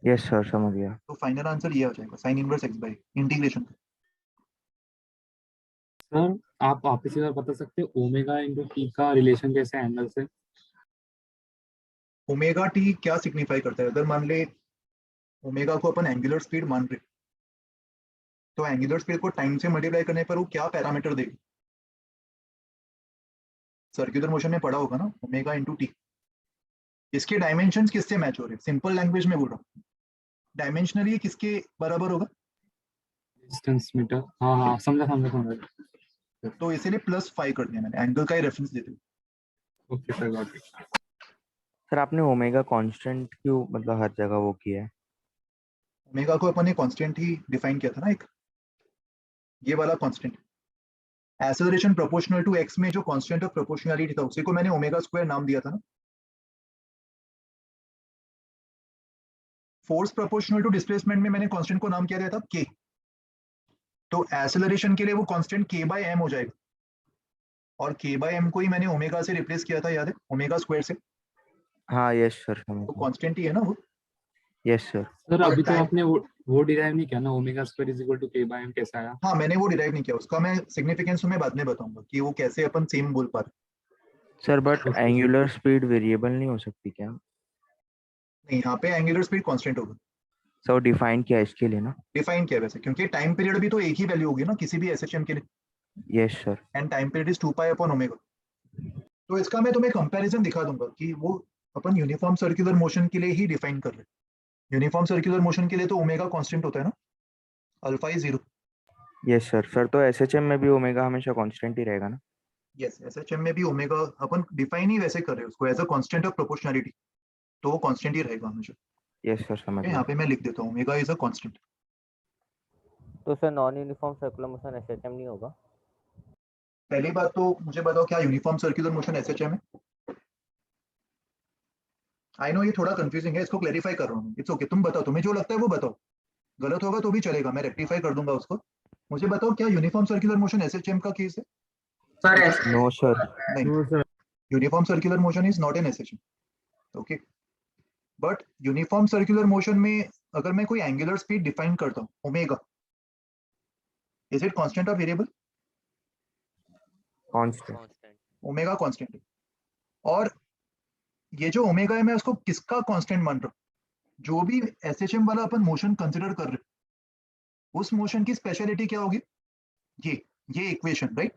Speaker 3: Yes sir समझ गया।
Speaker 1: तो फाइनल आंसर ये आ जाएगा, sign inverse x by integration.
Speaker 9: Sir आप वापस एक बार बता सकते हो ओमेगा इंटू टी का रिलेशन कैसे एंगल से?
Speaker 1: ओमेगा टी क्या सिग्निफाई करता है? अगर मान ले ओमेगा को अपन एंगुलर स्पीड मान रहे, तो एंगुलर स्पीड को टाइम से मल्टीप्लाई करने पर वो क्या पैरामीटर देगी? सर्कुलर मोशन में पढ़ा होगा ना, ओमेगा इंटू टी। इसके डायमेंशंस किससे मैच हो रहे हैं? सिंपल लैंग्वेज में बोल रहा हूँ, डायमेंशनली किसके बराबर होगा?
Speaker 9: Distance meter. हाँ हाँ समझा समझा समझा।
Speaker 1: तो इसीलिए प्लस फाइव कर दिया मैंने, एंगल का ही रेफरेंस देते हुए।
Speaker 9: Okay sir, got it.
Speaker 3: Sir आपने ओमेगा कांस्टेंट क्यों मतलब हर जगह वो किया है?
Speaker 1: ओमेगा को अपन ने कांस्टेंट ही डिफाइन किया था ना, एक ये वाला constant. Acceleration proportional to x में जो कांस्टेंट ऑफ प्रोपोर्शनैलिटी था उसी को मैंने ओमेगा स्क्वायर नाम दिया था ना। फोर्स प्रोपोर्शनल टू डिस्प्लेसमेंट में मैंने कांस्टेंट को नाम क्या दिया था, के। तो एक्सेलरेशन के लिए वो कांस्टेंट के बाय एम हो जाएगा, और के बाय एम को ही मैंने ओमेगा से रिप्लेस किया था, याद है, ओमेगा स्क्वायर से।
Speaker 3: हाँ यस सर,
Speaker 1: तो
Speaker 3: समझ
Speaker 1: कांस्टेंट ही है ना वो।
Speaker 3: Yes sir.
Speaker 9: सर
Speaker 1: और
Speaker 9: अभी तो
Speaker 1: टाइम,
Speaker 9: आपने वो डिराइव नहीं किया ना, omega square is equal to k by m कैसे आया?
Speaker 1: हाँ मैंने वो डिराइव नहीं किया, उसका मैं सिग्निफिकेंस तुम्हें बाद में बताऊंगा कि वो कैसे अपन सेम बोल पा रहे।
Speaker 3: Sir but
Speaker 9: okay.
Speaker 3: Angular speed variable नहीं हो सकती क्या?
Speaker 1: नहीं, यहाँ पे एंगुलर स्पीड कांस्टेंट होगा।
Speaker 3: सर डिफाइन किया है इसके लिए ना?
Speaker 1: डिफाइन किया है वैसे, क्योंकि टाइम पीरियड भी तो एक ही वैल्यू होगी ना किसी भी एसएचएम के लिए,
Speaker 3: yes sir.
Speaker 1: And time period is 2 pi upon omega. तो इसका मैं तुम्हें कंपैरिजन दिखा दूंगा कि वो अपन यूनिफॉर्म सर्कुलर मोशन के लिए ही डिफाइन कर रहे हैं। यूनिफॉर्म सर्कुलर मोशन के लिए तो ओमेगा कांस्टेंट होता है ना, alpha is 0।
Speaker 3: Yes sir. Sir तो एसएचएम में भी ओमेगा हमेशा कांस्टेंट ही रहेगा ना?
Speaker 1: यस, एसएचएम में भी ओमेगा अपन डिफाइन ही वैसे कर रहे हैं उसको, as a constant of proportionality, तो वो कांस्टेंट ही रहेगा हमेशा।
Speaker 3: यस सर, समझ
Speaker 1: यहाँ
Speaker 3: गया।
Speaker 1: पे मैं लिख देता हूँ ओमेगा इज अ कांस्टेंट।
Speaker 10: तो sir non uniform circular motion SHM नहीं होगा?
Speaker 1: पहली बात तो मुझे बताओ, क्या यूनिफॉर्म सर्कुलर मोशन एसएचएम है? आई नो ये थोड़ा कंफ्यूजिंग है, इसको क्लैरिफाई कर रहा हूँ। इट्स ओके, तुम बताओ, तुम्हें जो लगता है वो बताओ, गलत होगा तो भी चलेगा, मैं रेक्टिफाई कर दूंगा उसको। मुझे बताओ, क्या यूनिफॉर्म सर्कुलर मोशन एसएचएम का केस है?
Speaker 7: Sir
Speaker 3: no sir.
Speaker 1: नहीं,
Speaker 9: no sir.
Speaker 1: Uniform circular motion is not an SHM. Okay, but uniform circular motion में अगर मैं कोई एंगुलर स्पीड डिफाइन करता हूँ ओमेगा, इज इट कांस्टेंट और वेरिएबल?
Speaker 3: कांस्टेंट।
Speaker 1: ओमेगा कांस्टेंट है। और ये जो ओमेगा है, मैं उसको किसका कांस्टेंट मान रहा हूँ? जो भी एसएचएम वाला अपन मोशन कंसिडर कर रहे हैं, उस मोशन की स्पेशलिटी क्या होगी? ये इक्वेशन, राइट?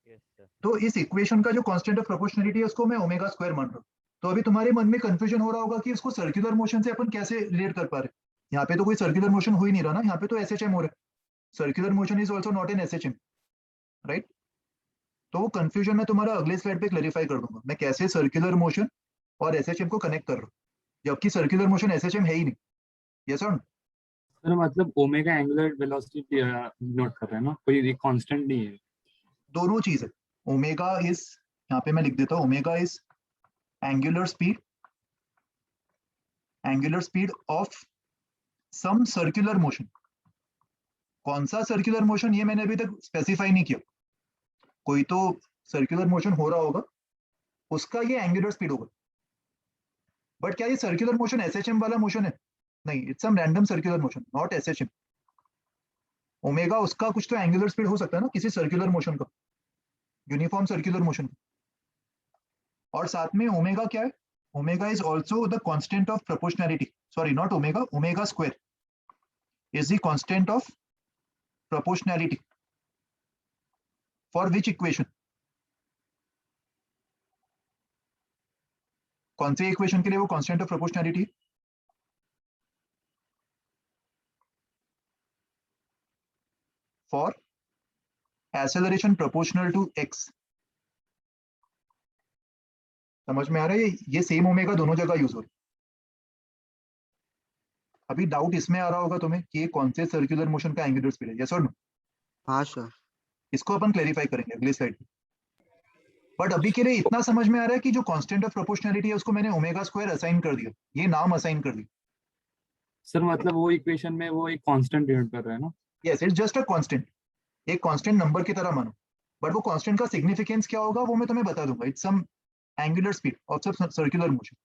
Speaker 10: Yes sir.
Speaker 1: तो इस इक्वेशन का जो कांस्टेंट ऑफ प्रोपोर्शनैलिटी है उसको मैं ओमेगा स्क्वायर मान रहा हूँ। तो अभी तुम्हारे मन में कंफ्यूजन हो रहा होगा कि इसको सर्कुलर मोशन से अपन कैसे रिलेट कर पा रहे हैं। यहाँ पे तो कोई सर्कुलर मोशन हो ही नहीं रहा ना, यहाँ पे तो एसएचएम हो रहा है। Circular motion is also not an SHM, right? तो वो कंफ्यूजन मैं तुम्हारा अगले स्लाइड पे क्लैरिफाई कर दूंगा, मैं कैसे सर्कुलर मोशन और एसएचएम को कनेक्ट कर रहा हूँ, जबकि सर्कुलर मोशन एसएचएम है ही नहीं। यस और नो?
Speaker 9: सर मतलब ओमेगा एंगुलर वेलोसिटी नोट कर रहे हैं ना, कोई कांस्टेंट नहीं है।
Speaker 1: दोनों चीज है। ओमेगा इज, यहाँ पे मैं लिख देता हूँ, omega is angular speed of some circular motion. कौन सा सर्कुलर मोशन ये मैंने अभी तक स्पेसिफाई नहीं किया। कोई तो सर्कुलर मोशन हो रहा होगा, उसका ये एंगुलर स्पीड होगा। बट क्या ये सर्कुलर मोशन एसएचएम वाला मोशन है? नहीं, it's some random circular motion, not SHM. Omega उसका कुछ तो एंगुलर स्पीड हो सकता है ना किसी सर्कुलर मोशन का, यूनिफॉर्म सर्कुलर मोशन। और साथ में ओमेगा क्या है? Omega is also the constant of proportionality, sorry not omega, omega square is the constant of proportionality for which equation? कौन से इक्वेशन के लिए वो constant of proportionality? For acceleration proportional to x. समझ में आ रहा है? ये सेम ओमेगा दोनों जगह यूज हो रहा है। अभी डाउट इसमें आ रहा होगा तुम्हें कि ये कौन से सर्कुलर मोशन का एंगुलर स्पीड है, यस और नो?
Speaker 5: हाँ सर।
Speaker 1: इसको अपन क्लैरिफाई करेंगे अगली स्लाइड पे। बट अभी के लिए इतना समझ में आ रहा है कि जो कांस्टेंट ऑफ प्रोपोर्शनैलिटी है उसको मैंने ओमेगा स्क्वायर असाइन कर दिया, ये नाम असाइन कर दिया।
Speaker 9: सर मतलब वो इक्वेशन में वो एक कांस्टेंट डिनोट कर रहा है ना?
Speaker 1: Yes, it's just a constant, एक कांस्टेंट नंबर की तरह मानो। बट वो कांस्टेंट का सिग्निफिकेंस क्या होगा वो मैं तुम्हें बता दूंगा। It's some angular speed of some circular motion.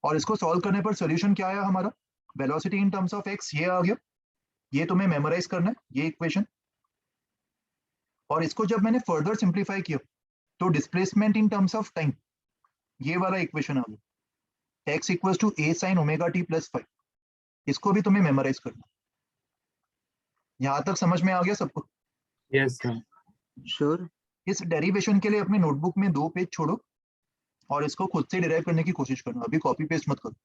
Speaker 1: और इसको सॉल्व करने पर सोल्यूशन क्या आया हमारा? Velocity in terms of x ये आ गया। ये तुम्हें मेमोराइज करना है, ये इक्वेशन। और इसको जब मैंने फर्दर सिंप्लीफाई किया तो displacement in terms of time, ये वाला इक्वेशन आ गया, x equals to a sin omega t plus 5। इसको भी तुम्हें मेमोराइज करना। यहाँ तक समझ में आ गया सबको?
Speaker 9: Yes sir.
Speaker 5: श्योर।
Speaker 1: इस डेरिवेशन के लिए अपने नोटबुक में 2 पेज छोड़ो और इसको खुद से डिराइव करने की कोशिश करना, अभी कॉपी पेस्ट मत करो।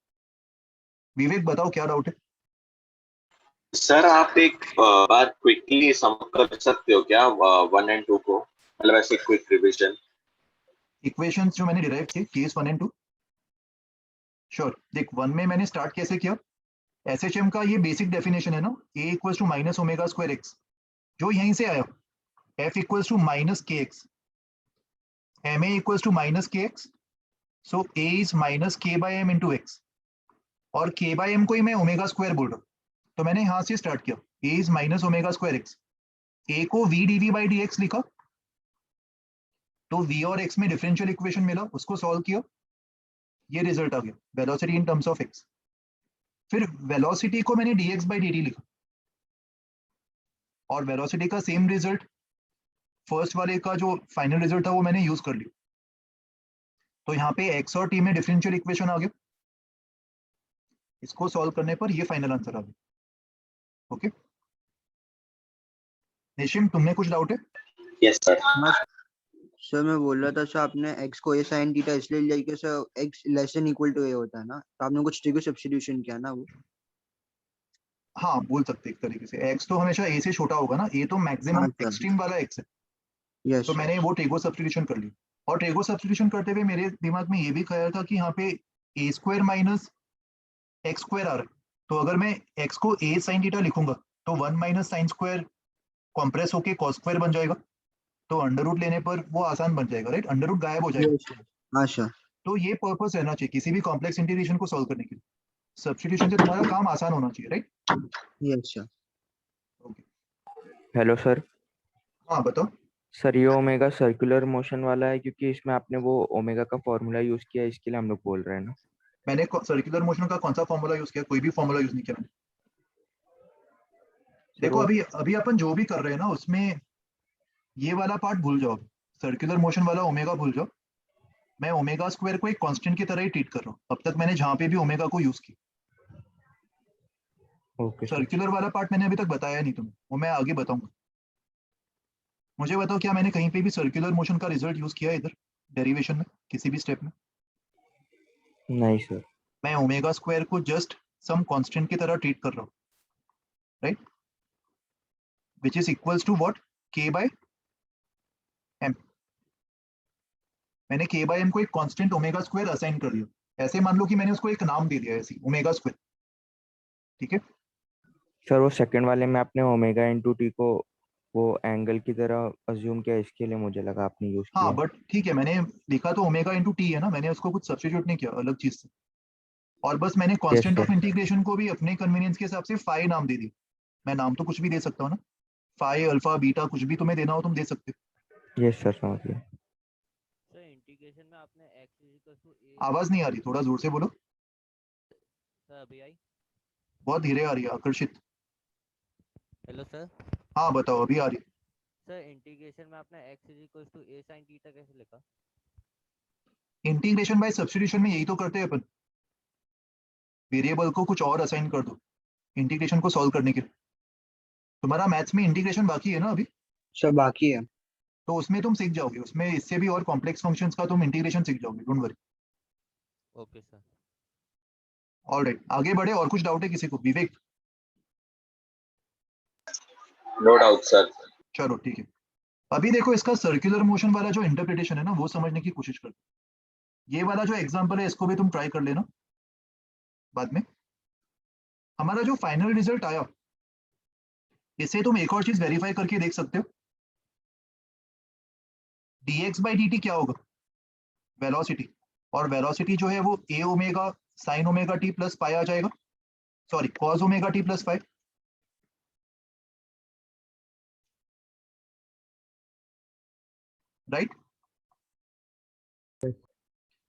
Speaker 1: विवेक बताओ क्या डाउट है?
Speaker 6: सर आप एक बार क्विकली सम कर सकते हो क्या 1 and 2 को, मतलब ऐसे क्विक रिवीजन?
Speaker 1: इक्वेशंस जो मैंने डिराइव किए केस 1 and 2। श्योर, देख 1 में मैंने स्टार्ट कैसे किया, एसएचएम का ये बेसिक डेफिनेशन है ना, a equals to minus omega square x, जो यहीं से आया, f equals to minus k x, m a equals to minus k x, so a is minus k by m into x, और k by m को ही मैं omega square बोल रहा हूँ, तो मैंने यहाँ से स्टार्ट किया, a is minus omega square x, a को v dv by D x लिखा, तो v और x में डिफरेंशियल इक्वेशन मिला, उसको सॉल्व किया, ये रिजल्ट आ गया velocity in terms of x। फिर वेलोसिटी को मैंने dx बाई dt लिखा, और वेलोसिटी का सेम रिजल्ट फर्स्ट वाले का जो फाइनल रिजल्ट था वो मैंने यूज कर लिया, तो यहाँ पे x और t में डिफरेंशियल इक्वेशन आ गया, इसको सॉल्व करने पर ये फाइनल आंसर आ गया। ओके निशिम, तुमने कुछ डाउट है?
Speaker 6: Yes sir.
Speaker 5: सर मैं बोल रहा था सर, आपने x को a sin थीटा इसलिए लिया कि sir x less than equal to a होता है ना, तो आपने कुछ ट्रिगर सब्स्टिट्यूशन किया ना वो।
Speaker 1: हाँ बोल सकते एक तरीके से, x तो हमेशा a से छोटा होगा ना, a तो मैक्सिमम
Speaker 5: हाँ, सर।
Speaker 1: एक्सट्रीम वाला x है,
Speaker 5: यस
Speaker 1: तो मैंने वो ट्रिगो सब्स्टिट्यूशन कर ली, और ट्रिगो सब्स्टिट्यूशन करते हुए मेरे दिमाग में ये भी ख्याल था कि यहाँ पे a square minus x square आ रहा है, तो अगर मैं x को a sin थीटा लिखूंगा तो 1 माइनस साइन स्क्वायर कॉम्प्रेस होके cos स्क्वायर बन जाएगा, तो अंडर रूट लेने पर वो आसान बन जाएगा, राइट, अंडर रूट गायब हो जाएगा।
Speaker 5: हाँ सर।
Speaker 1: तो ये पर्पस रहना चाहिए किसी भी कॉम्प्लेक्स इंटीग्रेशन को सॉल्व करने के लिए, सब्स्टिट्यूशन से तुम्हारा काम आसान होना चाहिए, right?
Speaker 5: Yes sir.
Speaker 3: Hello sir.
Speaker 1: हाँ बताओ।
Speaker 3: सर ये ओमेगा सर्कुलर मोशन वाला है, क्योंकि इसमें आपने वो ओमेगा का फॉर्मूला यूज किया, इसके लिए हम लोग बोल रहे हैं ना।
Speaker 1: मैंने सर्कुलर मोशन का कौन सा फॉर्मूला यूज किया? कोई भी फॉर्मूला यूज नहीं किया मैंने। देखो अभी अभी अपन जो भी कर रहे हैं ना उसमें ये वाला पार्ट भूल जाओ, सर्कुलर मोशन वाला ओमेगा भूल जाओ, मैं ओमेगा स्क्वायर को एक कांस्टेंट की तरह ही ट्रीट कर रहा हूँ अब तक, मैंने जहां पे भी ओमेगा को यूज किया।
Speaker 3: Okay sir.
Speaker 1: सर्कुलर वाला पार्ट मैंने अभी तक बताया नहीं तुम्हें, वो मैं आगे बताऊंगा। मुझे बताओ क्या मैंने कहीं पे भी सर्कुलर मोशन का रिजल्ट यूज किया है इधर डेरिवेशन में किसी भी स्टेप में?
Speaker 3: नहीं सर।
Speaker 1: मैं ओमेगा स्क्वायर को जस्ट सम कांस्टेंट की तरह ट्रीट कर रहा हूँ, right, which is equals to what, k by m। मैंने k बाय m को एक कांस्टेंट ओमेगा स्क्वायर असाइन कर दिया, ऐसे मान लो कि मैंने उसको एक नाम दे दिया ऐसे ओमेगा स्क्वायर, ठीक है
Speaker 3: सर वो सेकंड वाले में आपने ओमेगा इंटू टी को वो एंगल की तरह अज्यूम किया, इसके लिए मुझे लगा आपने यूज किया।
Speaker 1: हाँ बट ठीक है, मैंने लिखा तो ओमेगा इंटू टी है ना, मैंने उसको कुछ सब्स्टिट्यूट नहीं किया अलग चीज से, और बस मैंने कांस्टेंट ऑफ इंटीग्रेशन को भी अपने कन्वीनियंस के हिसाब से फाई नाम दे दिया। मैं नाम तो कुछ भी दे सकता हूँ ना, फाई अल्फा बीटा कुछ भी तुम्हें देना हो तुम दे सकते हो।
Speaker 3: यस सर समझ गया।
Speaker 10: सर इंटीग्रेशन में आपने x इक्वल टू a,
Speaker 1: आवाज नहीं आ रही, थोड़ा जोर से बोलो।
Speaker 10: सर अभी आई?
Speaker 1: बहुत धीरे आ रही है आकर्षित।
Speaker 10: Hello sir.
Speaker 1: हाँ बताओ, अभी आ रही है।
Speaker 10: सर इंटीग्रेशन में आपने x equal to a sin theta कैसे लिखा?
Speaker 1: इंटीग्रेशन बाय सब्स्टिट्यूशन में यही तो करते हैं अपन, वेरिएबल को कुछ और असाइन कर दो इंटीग्रेशन को सॉल्व करने के लिए। तुम्हारा मैथ्स में इंटीग्रेशन बाकी है ना अभी?
Speaker 5: सर बाकी है।
Speaker 1: तो उसमें तुम सीख जाओगे, उसमें इससे भी और कॉम्प्लेक्स फंक्शंस का तुम इंटीग्रेशन सीख जाओगे, don't worry.
Speaker 10: Okay sir.
Speaker 1: Alright, आगे बढ़े। और कुछ डाउट है किसी को? विवेक?
Speaker 6: No doubt sir.
Speaker 1: चलो ठीक है, अभी देखो इसका सर्कुलर मोशन वाला जो इंटरप्रिटेशन है ना वो समझने की कोशिश करो। ये वाला जो एग्जांपल है इसको भी तुम ट्राई कर लेना बाद में। हमारा जो फाइनल रिजल्ट आया इससे तुम एक और चीज वेरीफाई करके देख सकते हो, dx बाई dt क्या होगा, वेलोसिटी, और वेलोसिटी जो है वो a omega sine omega t plus pi आ जाएगा, sorry cos omega t plus pi, right.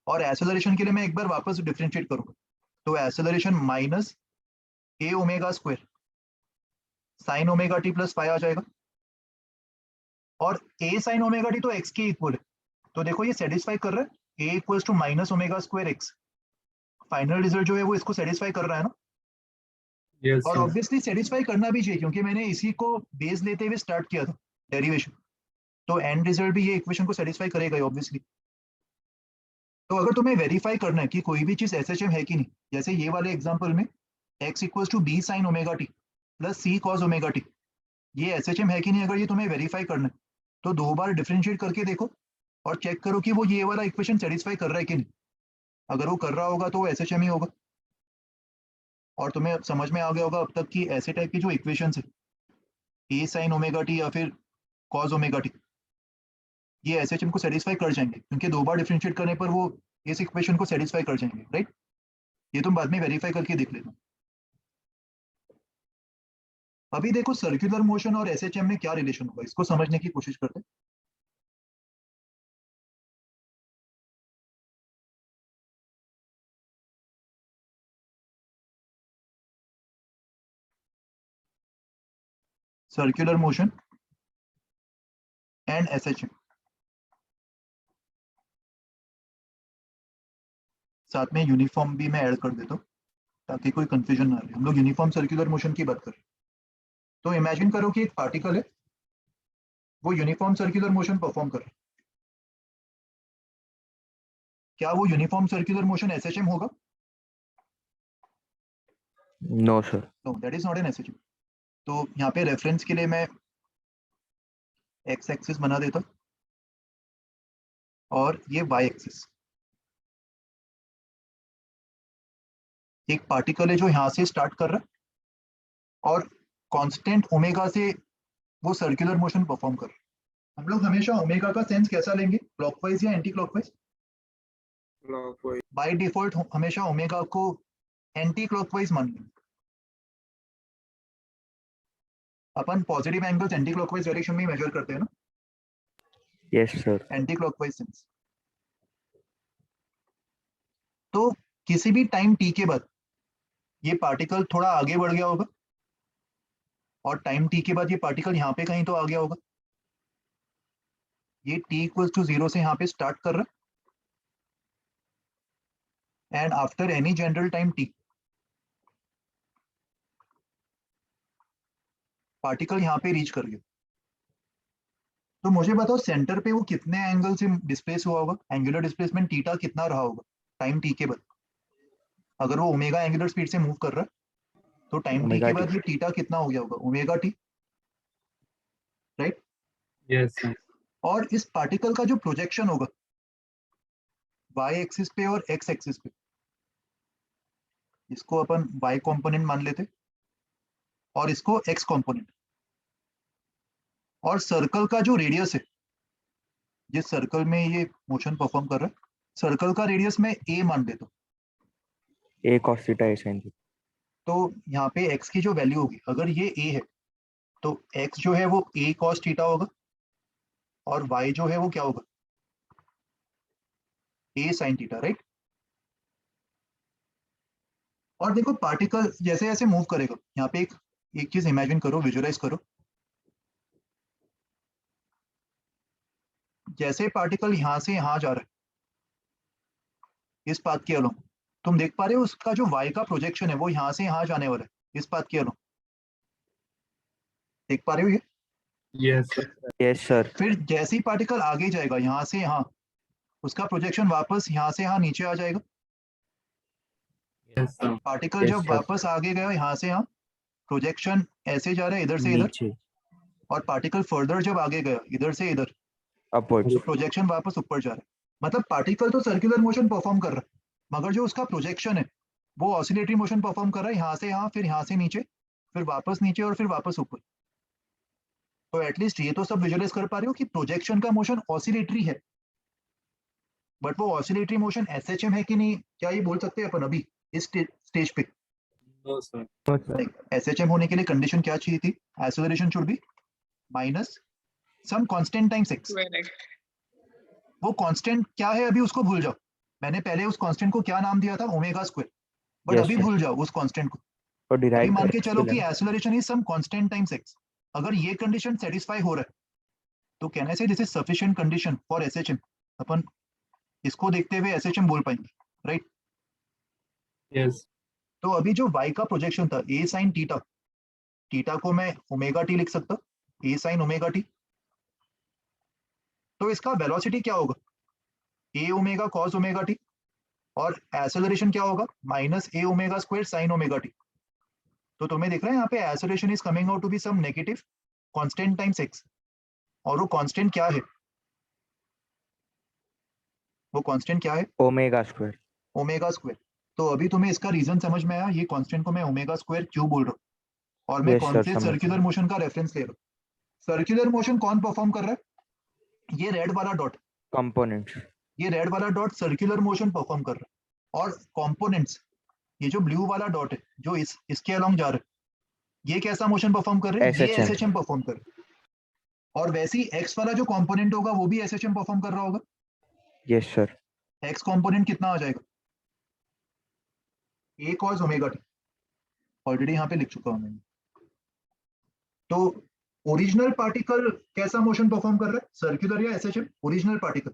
Speaker 1: और एक्सेलरेशन के लिए मैं एक बार वापस डिफरेंशिएट करूंगा, तो acceleration minus a omega square sine omega t plus pi आ जाएगा, और a साइन ओमेगा t तो x के इक्वल है, तो देखो ये सेटिस्फाई कर रहा है, a equals to minus omega square x, final result जो है वो इसको सेटिस्फाई कर रहा है ना।
Speaker 12: yes,
Speaker 1: और
Speaker 12: sir.
Speaker 1: ऑब्वियसली सेटिस्फाई करना भी चाहिए क्योंकि मैंने इसी को बेस लेते हुए स्टार्ट किया था डेरिवेशन, तो एंड रिजल्ट भी ये इक्वेशन को सेटिस्फाई करेगा ऑब्वियसली। तो अगर तुम्हें वेरीफाई करना है कि कोई भी चीज एसएचएम है कि नहीं, जैसे ये वाले एग्जांपल में x equals to b sin omega t plus c cos omega t, ये एसएचएम है कि नहीं, अगर ये तुम्हें वेरीफाई करना है तो दो बार डिफरेंशिएट करके देखो, और चेक करो कि वो ये वाला इक्वेशन सेटिस्फाई कर रहा है कि नहीं। अगर वो कर रहा होगा तो वो SHM ही होगा। और तुम्हें समझ में आ गया होगा अब तक कि ऐसे टाइप की जो इक्वेशंस है A sin ओमेगा टी या फिर cos ओमेगा टी, ये SHM को सेटिस्फाई कर जाएंगे क्योंकि 2 बार डिफरेंशिएट करने पर वो इस इक्वेशन को सेटिस्फाई कर जाएंगे, राइट। ये तुम बाद में वेरीफाई करके देख लेना। अभी देखो सर्कुलर मोशन और SHM में क्या रिलेशन होगा, इसको समझने की कोशिश करते हैं। सर्कुलर मोशन एंड SHM, साथ में यूनिफॉर्म भी मैं ऐड कर देता हूँ ताकि कोई कंफ्यूजन ना रहे। हम लोग यूनिफॉर्म सर्कुलर मोशन की बात कर रहे हैं। तो इमेजिन करो कि एक पार्टिकल है, वो यूनिफॉर्म सर्कुलर मोशन परफॉर्म कर रहा है। क्या वो यूनिफॉर्म सर्कुलर मोशन SHM होगा?
Speaker 3: No sir.
Speaker 1: No, that is not an SHM। तो यहाँ पे रेफरेंस के लिए मैं एक्स एक्सिस बना देता और ये वाई एक्सिस। एक पार्टिकल है जो यहाँ से स्टार्ट कर रहा है और कांस्टेंट ओमेगा से वो सर्कुलर मोशन परफॉर्म कर रहा है। हम लोग हमेशा ओमेगा का सेंस कैसा लेंगे, क्लॉकवाइज या एंटी क्लॉकवाइज? बाय डिफॉल्ट हमेशा ओमेगा को एंटी क्लॉकवाइज मान लेंगे। अपन positive angles anti clockwise direction में मेजर करते हैं ना।
Speaker 3: Yes sir.
Speaker 1: Anti clockwise sense. तो किसी भी टाइम t के बाद ये पार्टिकल थोड़ा आगे बढ़ गया होगा और टाइम t के बाद ये पार्टिकल यहाँ पे कहीं तो आ गया होगा। ये t = 0 से यहाँ पे स्टार्ट कर रहा है and after any general time t particle यहाँ पे रीच कर गया। तो मुझे बताओ सेंटर पे वो कितने एंगल से डिस्प्लेस हुआ होगा, एंगुलर डिस्प्लेसमेंट थीटा कितना रहा होगा टाइम t के बाद। अगर वो ओमेगा एंगुलर स्पीड से मूव कर रहा है तो टाइम t के बाद ये थीटा कितना हो गया होगा, ओमेगा t, राइट।
Speaker 12: यस।
Speaker 1: और इस पार्टिकल का जो प्रोजेक्शन होगा y एक्सिस पे और x एक्सिस पे, इसको अपन y कंपोनेंट मान लेते और इसको x कंपोनेंट। और सर्कल का जो रेडियस है, जिस सर्कल में ये मोशन परफॉर्म कर रहा है, सर्कल का रेडियस में a मान देता हूँ।
Speaker 3: a cos theta a sin theta.
Speaker 1: तो यहाँ पे x की जो वैल्यू होगी, अगर ये a है तो x जो है वो a cos थीटा होगा और y जो है वो क्या होगा, a sin थीटा, राइट। और देखो पार्टिकल जैसे जैसे मूव करेगा, यहाँ पे एक चीज इमेजिन करो, विजुअलाइज करो। जैसे पार्टिकल यहाँ से यहाँ जा रहा है इस पाथ के अलोंग, तुम देख पा रहे हो उसका जो y का प्रोजेक्शन है वो यहाँ से यहाँ जाने वाला है इस पाथ के अलोंग, देख पा रहे हो ये?
Speaker 3: Yes sir.
Speaker 1: फिर जैसे ही पार्टिकल आगे जाएगा यहाँ से यहाँ, उसका प्रोजेक्शन वापस यहाँ से यहाँ नीचे आ जाएगा। पार्टिकल जब वापस आगे गया यहाँ से यहाँ, प्रोजेक्शन ऐसे जा रहा है इधर से इधर, और पार्टिकल फर्दर जब आगे गया इधर से इधर,
Speaker 3: अपवर्ड्स।
Speaker 1: प्रोजेक्शन वापस ऊपर जा रहा है। मतलब पार्टिकल तो सर्कुलर मोशन परफॉर्म कर रहा है, मगर जो उसका प्रोजेक्शन है वो ऑसिलेटरी मोशन परफॉर्म कर रहा है, यहाँ से यहाँ, फिर यहाँ से नीचे, फिर वापस नीचे और फिर वापस ऊपर। तो एटलीस्ट ये तो सब विजुअलाइज कर पा रहे हो कि प्रोजेक्शन का मोशन ऑसिलेटरी है, बट वो ऑसिलेटरी मोशन SHM है कि नहीं, क्या ये बोल सकते हैं अपन अभी इस स्टेज पे? SHM होने के लिए कंडीशन क्या चाहिए थी? Acceleration should be minus some constant times x। वो कांस्टेंट क्या है अभी उसको भूल जाओ, मैंने पहले उस कांस्टेंट को क्या नाम दिया था, ओमेगा स्क्वायर, बट अभी भूल जाओ उस कांस्टेंट को। अभी मान के चलो कि acceleration is some constant times x। अगर ये कंडीशन सेटिस्फाई हो रहा है तो कैन आई से this is sufficient condition for SHM। अपन इसको देखते हुए SHM बोल पाएंगे, राइट।
Speaker 12: यस।
Speaker 1: तो अभी जो y का प्रोजेक्शन था a sin थीटा, थीटा को मैं ओमेगा t लिख सकता हूँ, a sin ओमेगा t। तो इसका वेलोसिटी क्या होगा, a omega cos omega t, और एक्सेलरेशन क्या होगा, minus a omega square sin omega t। तो तुम्हें दिख रहा है यहाँ पे acceleration is coming out to be some negative constant times x, और वो कांस्टेंट क्या है, वो कांस्टेंट क्या है?
Speaker 3: Omega square.
Speaker 1: Omega square. तो अभी तुम्हें इसका रीजन समझ में आया, ये कांस्टेंट को मैं ओमेगा स्क्वायर क्यों बोल रहा हूँ, और मैं
Speaker 3: यस
Speaker 1: कौन
Speaker 3: सर,
Speaker 1: से
Speaker 3: समझ
Speaker 1: सर्कुलर मोशन का रेफरेंस ले रहा हूँ। सर्कुलर मोशन कौन परफॉर्म कर रहा है? ये रेड वाला डॉट,
Speaker 3: कंपोनेंट्स।
Speaker 1: ये रेड वाला डॉट सर्कुलर मोशन परफॉर्म कर रहा है, और कंपोनेंट्स ये जो ब्लू वाला डॉट है जो इसके अलोंग जा रहा है, ये कैसा मोशन परफॉर्म कर रहे हैं? ये
Speaker 3: SHM।
Speaker 1: एसएचएम परफॉर्म कर रहे हैं। और वैसे ही एक्स वाला जो कंपोनेंट होगा वो भी एसएचएम परफॉर्म कर रहा होगा।
Speaker 3: Yes sir.
Speaker 1: एक्स कंपोनेंट कितना आ जाएगा? ए कॉस ओमेगा टी, ऑलरेडी यहाँ पे लिख चुका हूं मैंने। तो ओरिजिनल पार्टिकल कैसा मोशन परफॉर्म कर रहा है, सर्कुलर या SHM? Original particle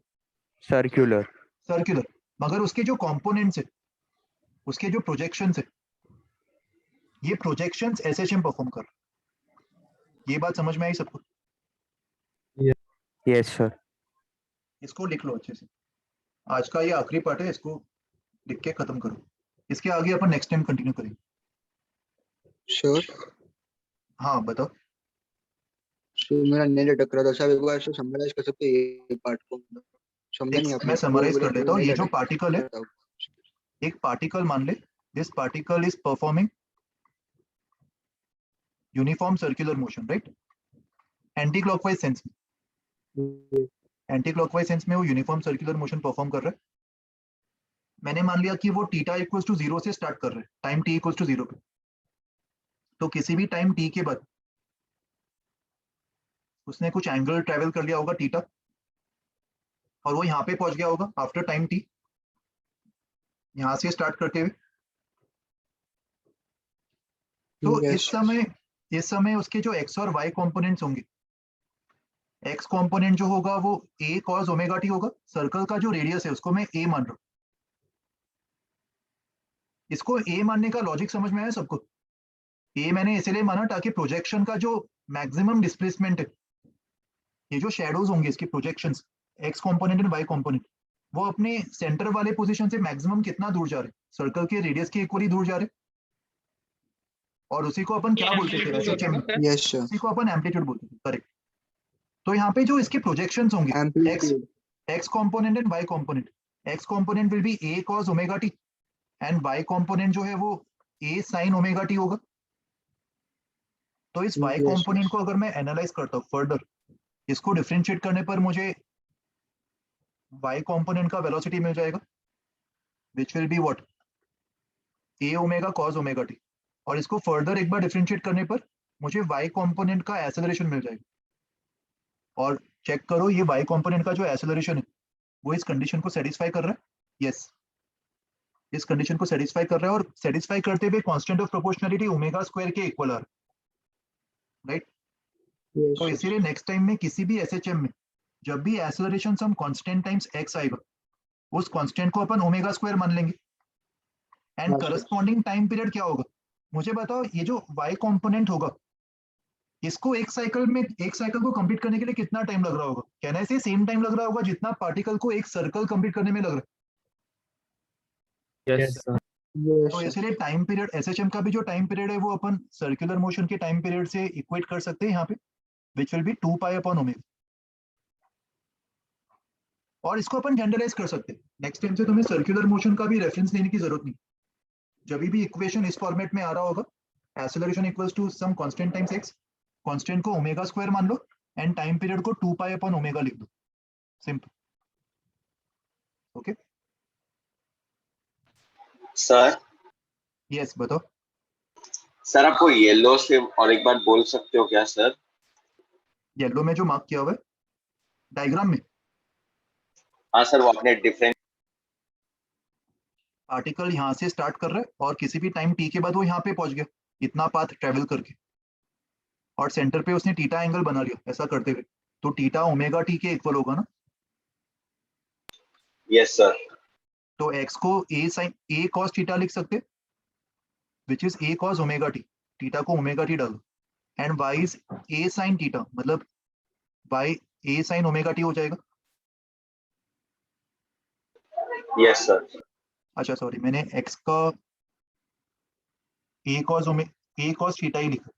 Speaker 3: circular.
Speaker 1: Circular, मगर उसके जो कंपोनेंट्स है, उसके जो प्रोजेक्शंस है, ये प्रोजेक्शंस एसएचएम परफॉर्म कर रहा है। ये बात समझ में आई सबको?
Speaker 3: Yes sir.
Speaker 1: इसको लिख लो अच्छे से। आज का ये आखिरी पार्ट है, इसको लिख के खत्म करो। इसके आगे अपन नेक्स्ट टाइम कंटिन्यू करेंगे।
Speaker 5: श्योर।
Speaker 1: हाँ बताओ।
Speaker 5: मेरा नेट अटक रहा था साहब, एक बार समराइज कर सकते हैं ये पार्ट को? समझा नहीं आपने।
Speaker 1: मैं समराइज कर लेता हूँ। ये जो
Speaker 5: नेट
Speaker 1: पार्टिकल है, एक पार्टिकल मान ले, this particle is performing uniform circular motion, right? Anti clockwise sense में, एंटी क्लॉकवाइज सेंस में वो यूनिफॉर्म सर्कुलर मोशन परफॉर्म कर रहा है। मैंने मान लिया कि वो थीटा इक्वल्स टू 0 से स्टार्ट कर रहे हैं, टाइम t इक्वल्स टू 0 पे। तो किसी भी टाइम t के बाद उसने कुछ एंगल ट्रेवल कर लिया होगा थीटा, और वो यहाँ पे पहुंच गया होगा आफ्टर टाइम t, यहाँ से स्टार्ट करते हुए। तो इस समय उसके जो x और y कंपोनेंट्स होंगे, x कंपोनेंट जो होगा वो a cos ओमेगा t होगा। सर्कल का जो रेडियस है उसको मैं a मान रहा हूँ। इसको a मानने का लॉजिक समझ में आया सबको? a मैंने इसलिए माना ताकि प्रोजेक्शन का जो मैक्सिमम डिस्प्लेसमेंट है, ये जो शेडोज होंगे इसके projections, x component and y component, वो अपने सेंटर वाले पोजीशन से मैक्सिमम कितना दूर जा रहे हैं? सर्कल के रेडियस के इक्वली दूर जा रहे हैं। और उसी को अपन क्या बोलते थे एसएचएम?
Speaker 5: Yes sir.
Speaker 1: उसी को अपन एम्पलीट्यूड बोलते थे, करेक्ट। तो यहाँ पे जो इसके प्रोजेक्शंस होंगे, x component and y component, x component will be a cos omega t and y component जो है वो a sin ओमेगा t होगा। तो इस y कंपोनेंट को अगर मैं एनालाइज करता हूँ फर्दर, इसको डिफरेंशिएट करने पर मुझे y कंपोनेंट का वेलोसिटी मिल जाएगा, which will be what? a omega cos omega t। और इसको फर्दर एक बार डिफरेंशिएट करने पर मुझे y कंपोनेंट का एक्सेलरेशन मिल जाएगा। और चेक करो ये y कंपोनेंट का जो एक्सेलरेशन है वो इस कंडीशन को सेटिस्फाई कर रहा है। यस, इस कंडीशन को सेटिस्फाई कर रहा है, और सेटिस्फाई करते हुए constant of proportionality omega square के इक्वल आ रहा है, राइट? तो इसीलिए नेक्स्ट टाइम में किसी भी एसएचएम में जब भी acceleration some constant times x आएगा, उस कांस्टेंट को अपन ओमेगा स्क्वायर मान लेंगे। एंड करस्पॉन्डिंग टाइम पीरियड क्या होगा? मुझे बताओ, ये जो y कंपोनेंट होगा इसको एक साइकिल को कंप्लीट करने के लिए कितना टाइम लग रहा होगा? कहना है सेम टाइम लग रहा होगा जितना पार्टिकल को एक सर्कल कंप्लीट करने में लग रहा है।
Speaker 12: Yes, sir.
Speaker 1: तो इसलिए टाइम पीरियड, एसएचएम का भी जो टाइम पीरियड है वो अपन सर्कुलर मोशन के टाइम पीरियड से इक्वेट कर सकते हैं यहाँ पे, which will be 2 pi upon omega. और इसको अपन जनरलाइज कर सकते हैं। नेक्स्ट टाइम से तुम्हें सर्कुलर मोशन का भी रेफरेंस लेने की जरूरत नहीं। जब भी इक्वेशन इस फॉर्मेट में आ रहा होगा, acceleration equals to some constant times x, constant को ओमेगा स्क्वायर मान लो एंड टाइम पीरियड को 2 पाई अपॉन ओमेगा लिख दो, सिंपल। Okay
Speaker 6: sir.
Speaker 1: यस बताओ।
Speaker 6: सर आपको येलो से और एक बार बोल सकते हो क्या सर?
Speaker 1: येलो में जो मार्क किया हुआ है डायग्राम में,
Speaker 6: हाँ सर, वो आपने डिफरेंट
Speaker 1: पार्टिकल यहाँ से स्टार्ट कर रहा है और किसी भी टाइम t के बाद वो यहाँ पे पहुंच गया, इतना पाथ ट्रेवल करके, और सेंटर पे उसने थीटा एंगल बना लिया ऐसा करते हुए। तो थीटा ओमेगा t के इक्वल होगा ना?
Speaker 6: Yes sir.
Speaker 1: तो x को a cos थीटा लिख सकते, which is a cos omega t, theta को ओमेगा t डालो, and y is a sin theta, मतलब y a sin omega t हो जाएगा।
Speaker 6: Yes sir.
Speaker 1: अच्छा सॉरी, मैंने x का a cos थीटा ही लिखा,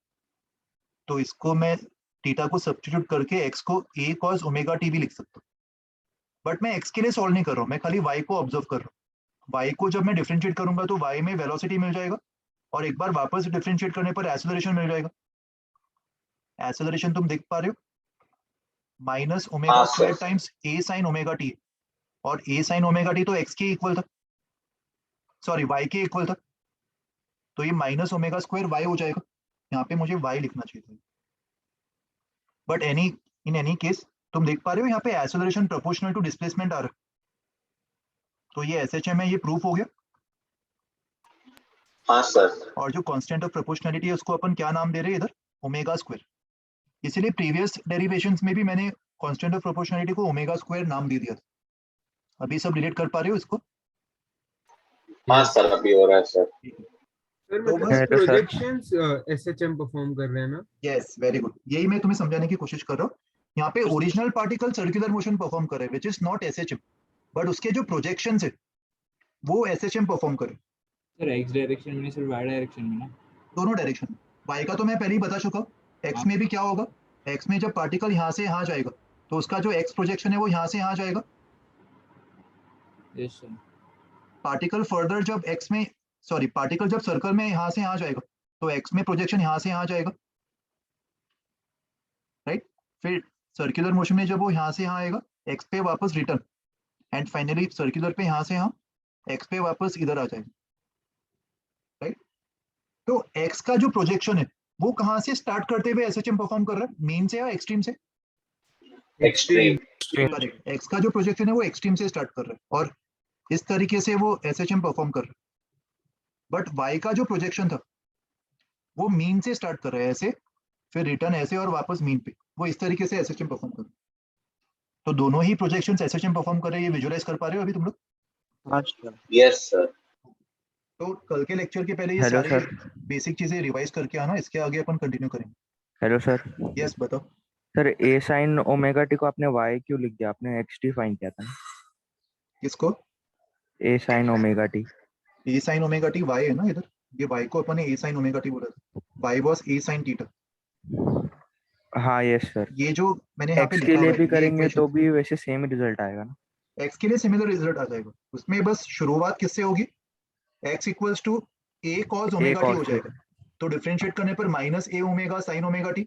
Speaker 1: तो इसको मैं थीटा को सब्स्टिट्यूट करके x को a cos ओमेगा t भी लिख सकता हूँ। बट मैं x के लिए सॉल्व नहीं कर रहा हूँ, मैं खाली y को ऑब्जर्व कर रहा हूँ। y को जब मैं डिफरेंशिएट करूंगा तो y में वेलोसिटी मिल जाएगा और एक बार वापस डिफरेंशिएट करने पर एक्सेलरेशन मिल जाएगा। एक्सेलरेशन तुम देख पा रहे हो, माइनस ओमेगा
Speaker 6: हाँ,
Speaker 1: square
Speaker 6: sir.
Speaker 1: Times a sine omega T, और a साइन ओमेगा टी तो x के इक्वल था, सॉरी y के इक्वल था, तो ये माइनस ओमेगा स्क्वायर y हो जाएगा। यहाँ पे मुझे y लिखना चाहिए था, बट इन एनी केस तुम देख पा रहे हो यहाँ पे एक्सेलरेशन प्रोपोर्शनल टू डिस्प्लेसमेंट आ रहा है, तो ये SHM है, ये प्रूफ हो गया।
Speaker 6: हाँ सर।
Speaker 1: और जो कांस्टेंट ऑफ प्रोपोर्शनैलिटी है उसको अपन क्या नाम दे रहे हैं इधर, ओमेगा स्क्वायर। इसीलिए प्रीवियस डेरिवेशंस में भी मैंने कांस्टेंट ऑफ प्रोपोर्शनैलिटी को ओमेगा स्क्वायर नाम दे दिया था। अभी सब रिलेट कर पा रहे हो इसको?
Speaker 6: हाँ सर, अभी हो रहा है सर।
Speaker 13: सर
Speaker 1: तो
Speaker 13: मतलब
Speaker 1: बस
Speaker 13: प्रोजेक्शंस SHM परफॉर्म कर रहे हैं ना?
Speaker 1: यस, वेरी गुड, यही मैं तुम्हें समझाने की कोशिश कर रहा हूँ। यहाँ पे original particle circular motion perform करे which is not SHM, but उसके जो प्रोजेक्शंस है वो SHM परफॉर्म करे।
Speaker 9: सर एक्स डायरेक्शन में सिर्फ वाई डायरेक्शन में ना?
Speaker 1: दोनों डायरेक्शन में। y का तो मैं पहले ही बता चुका हूँ, x में भी क्या होगा, x में जब पार्टिकल यहाँ से यहाँ जाएगा तो उसका जो x प्रोजेक्शन है वो यहाँ से यहाँ जाएगा।
Speaker 9: Yes sir.
Speaker 1: पार्टिकल फर्दर जब x में, सॉरी पार्टिकल जब सर्कल में यहाँ से यहाँ जाएगा तो x में प्रोजेक्शन यहाँ से यहाँ जाएगा, राइट। फिर सर्कुलर मोशन में जब वो यहाँ से यहाँ आएगा x पे वापस रिटर्न, एंड फाइनली सर्कुलर पे यहाँ से यहाँ x पे वापस इधर आ जाएगा, राइट। तो x का जो प्रोजेक्शन है वो कहाँ से स्टार्ट करते हुए SHM परफॉर्म कर रहा है, मीन से या एक्सट्रीम से?
Speaker 6: एक्सट्रीम।
Speaker 1: करेक्ट, x का जो प्रोजेक्शन है वो एक्सट्रीम से स्टार्ट कर रहा है और इस तरीके से वो SHM परफॉर्म कर रहा है। बट y का जो प्रोजेक्शन था वो मीन से स्टार्ट कर रहा है ऐसे, फिर रिटर्न ऐसे और वापस मीन पे, वो इस तरीके से SHM परफॉर्म कर रहा है। तो दोनों ही प्रोजेक्शंस SHM परफॉर्म कर रहे हैं, ये विजुअलाइज कर पा रहे हो अभी तुम लोग?
Speaker 6: Yes sir.
Speaker 1: तो कल के लेक्चर के पहले ये
Speaker 3: हेलो
Speaker 1: सारे
Speaker 3: सर।
Speaker 1: बेसिक चीजें रिवाइज करके आना, इसके आगे अपन कंटिन्यू करेंगे।
Speaker 3: Hello sir.
Speaker 1: यस बताओ।
Speaker 3: Sir a sin omega T को आपने y क्यों लिख दिया, आपने x t फाइंड किया था ना?
Speaker 1: किसको?
Speaker 3: a sin omega T.
Speaker 1: a sin omega T y है ना इधर, ये y को अपन ने a sin ओमेगा टी बोला था, y was a sin theta.
Speaker 3: हाँ यस सर।
Speaker 1: ये जो मैंने यहाँ पे
Speaker 3: x के
Speaker 1: लिखा हुआ
Speaker 3: लिए
Speaker 1: है
Speaker 3: भी
Speaker 1: ये
Speaker 3: करेंगे
Speaker 1: इक्वेशन,
Speaker 3: तो भी वैसे सेम रिजल्ट आएगा ना?
Speaker 1: x के लिए सिमिलर रिजल्ट आ जाएगा, उसमें बस शुरुआत किससे होगी, x equals to a cos omega T हो जाएगा, तो डिफरेंशिएट करने पर minus a omega sin omega T,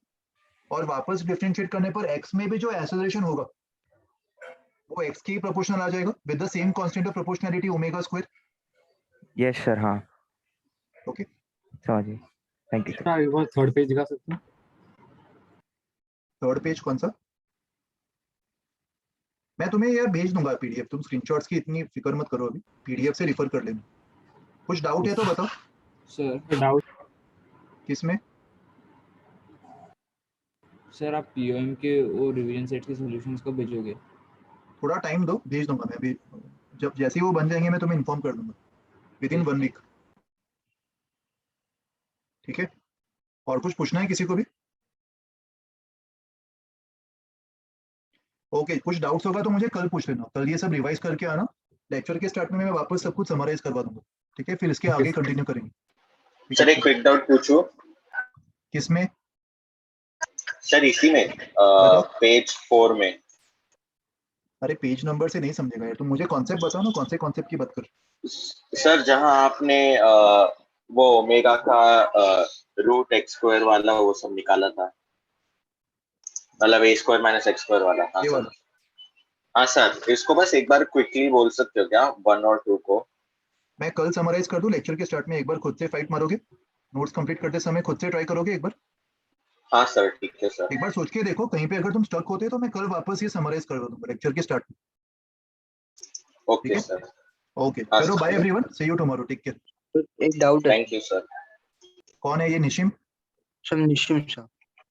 Speaker 1: और वापस डिफरेंशिएट करने पर x में भी जो एक्सेलरेशन होगा वो x की प्रोपोर्शनल आ जाएगा with the same constant of proportionality omega square.
Speaker 3: Yes sir. हाँ
Speaker 1: ओके
Speaker 3: समझिए, थैंक यू सर।
Speaker 12: एक बार थर्ड पेज दिखा सकते हैं?
Speaker 1: थर्ड पेज कौन सा? मैं तुम्हें यार भेज दूंगा PDF, तुम स्क्रीनशॉट्स की इतनी फिक्र मत करो, अभी PDF से रिफर कर लेना। कुछ डाउट है तो बताओ।
Speaker 9: सर
Speaker 12: डाउट
Speaker 1: किसमें?
Speaker 9: सर आप POM के वो रिवीजन सेट के सॉल्यूशंस कब भेजोगे?
Speaker 1: थोड़ा टाइम दो, भेज दूंगा मैं अभी, जब जैसे ही वो बन जाएंगे मैं तुम्हें इन्फॉर्म कर दूंगा विद इन 1 वीक। ठीक है, और कुछ पूछना है किसी को भी? ओके, कुछ डाउट्स होगा तो मुझे कल पूछ लेना, कल ये सब रिवाइज करके आना, लेक्चर के स्टार्ट में मैं वापस सब कुछ समराइज करवा दूंगा। ठीक है, फिर इसके आगे कंटिन्यू करेंगे।
Speaker 6: सर एक क्विक डाउट पूछूं?
Speaker 1: किसमें?
Speaker 6: सर इसी में पेज 4 में।
Speaker 1: अरे पेज नंबर से नहीं समझेगा यार, तुम मुझे कॉन्सेप्ट बताओ ना, कौन से कॉन्सेप्ट की बात कर?
Speaker 6: सर जहां आपने वो ओमेगा का रूट एक्स स्क्वायर वाला वो सब निकाला था, मतलब a square minus x square वाला। हाँ सर। हाँ सर, इसको बस एक बार क्विकली बोल सकते हो क्या 1 और 2 को?
Speaker 1: मैं कल समराइज कर दूं, लेक्चर के स्टार्ट में एक बार खुद से फाइट मारोगे, नोट्स कंप्लीट करते समय खुद से ट्राई करोगे एक बार?
Speaker 6: हाँ सर ठीक है सर।
Speaker 1: एक बार सोच के देखो, कहीं पे अगर तुम स्टक होते तो मैं कल वापस ये समराइज करवा दूंगा लेक्चर के स्टार्ट में।
Speaker 6: Okay sir.
Speaker 1: ओके चलो, bye everyone, see you tomorrow, take care.
Speaker 5: एक डाउट है।
Speaker 6: Thank you sir.
Speaker 1: कौन है ये? निशिम?
Speaker 5: Sir Nishim sir.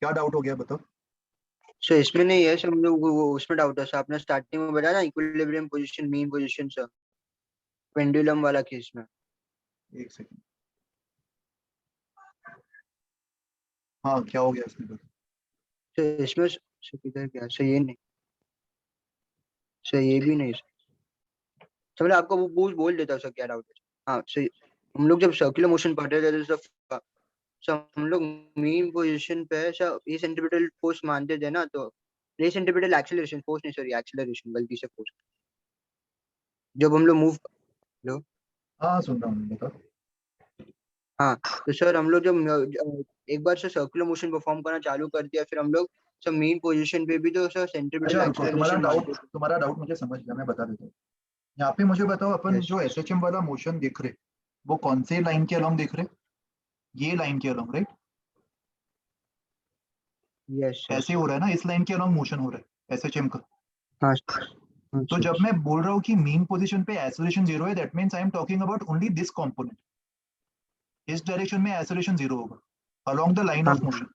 Speaker 1: क्या डाउट हो गया बताओ।
Speaker 5: सर इसमें नहीं है सर, हम लोग वो उसमें डाउट है सर, आपने स्टार्टिंग में बताया ना equilibrium position, mean position sir, pendulum वाला केस में।
Speaker 1: एक सेकंड, हाँ क्या हो गया इसमें?
Speaker 5: सर इसमें सर किधर गया सर? ये नहीं सर, ये भी नहीं सर, मैं आपको वो बोल देता हूँ सर क्या डाउट है। हाँ सर, हम लोग जब सर्कुलर मोशन पढ़ रहे थे सर हम लोग मीन पोजीशन पे सर ये सेंट्रीपिटल फोर्स मानते थे ना, तो ये सेंट्रीपिटल एक्सेलरेशन फोर्स नहीं सर, ये एक्सेलरेशन गलती से फोर्स। जब हम लोग मूव,
Speaker 1: हाँ सुन रहा हूँ, बता।
Speaker 5: हाँ तो सर हम लोग जब एक बार से सर्कुलर मोशन परफॉर्म करना चालू कर दिया, फिर हम लोग सर मेन पोजीशन पे भी तो सर सेंट्रीपिटल
Speaker 1: अच्छा रुको,
Speaker 5: एक्सेलरेशन
Speaker 1: तुम्हारा डाउट मुझे समझ गया, मैं बता देता हूँ। यहाँ पे मुझे बताओ, अपन
Speaker 5: Yes.
Speaker 1: जो एसएचएम वाला मोशन देख रहे, वो कौन से लाइन के अलोंग देख रहे? ये लाइन के अलोंग, राइट?
Speaker 5: यस
Speaker 1: ऐसे हो रहा है ना, इस लाइन के अलोंग मोशन हो रहा है एसएचएम का।
Speaker 5: हाँ
Speaker 1: तो जब मैं बोल रहा हूँ कि मीन पोजीशन पे एक्सेलरेशन 0 है, that means I am talking about only this component. इस डायरेक्शन में एक्सेलरेशन 0 होगा along the line of motion.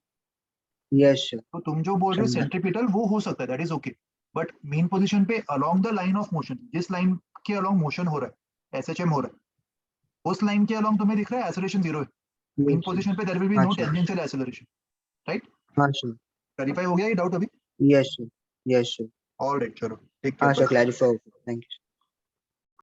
Speaker 5: Yes sir
Speaker 1: तो तुम जो बोल रहे हो सेंट्रीपिटल, वो हो सकता है, that is okay, but mean position पे along the line of motion, जिस लाइन के अलोंग मोशन हो रहा है, एसएचएम हो रहा है, उस लाइन के अलोंग तुम्हें दिख रहा है एक्सेलरेशन 0 है। मीन पोजीशन पे देयर विल बी नो
Speaker 5: अच्छा।
Speaker 1: Tangential acceleration, right?
Speaker 5: हाँ सर
Speaker 1: क्लैरिफाई हो गया ये डाउट अभी?
Speaker 5: यस सर
Speaker 1: ऑलराइट, चलो ठीक है,
Speaker 5: हाँ सर क्लैरिफाई हो गया, थैंक यू।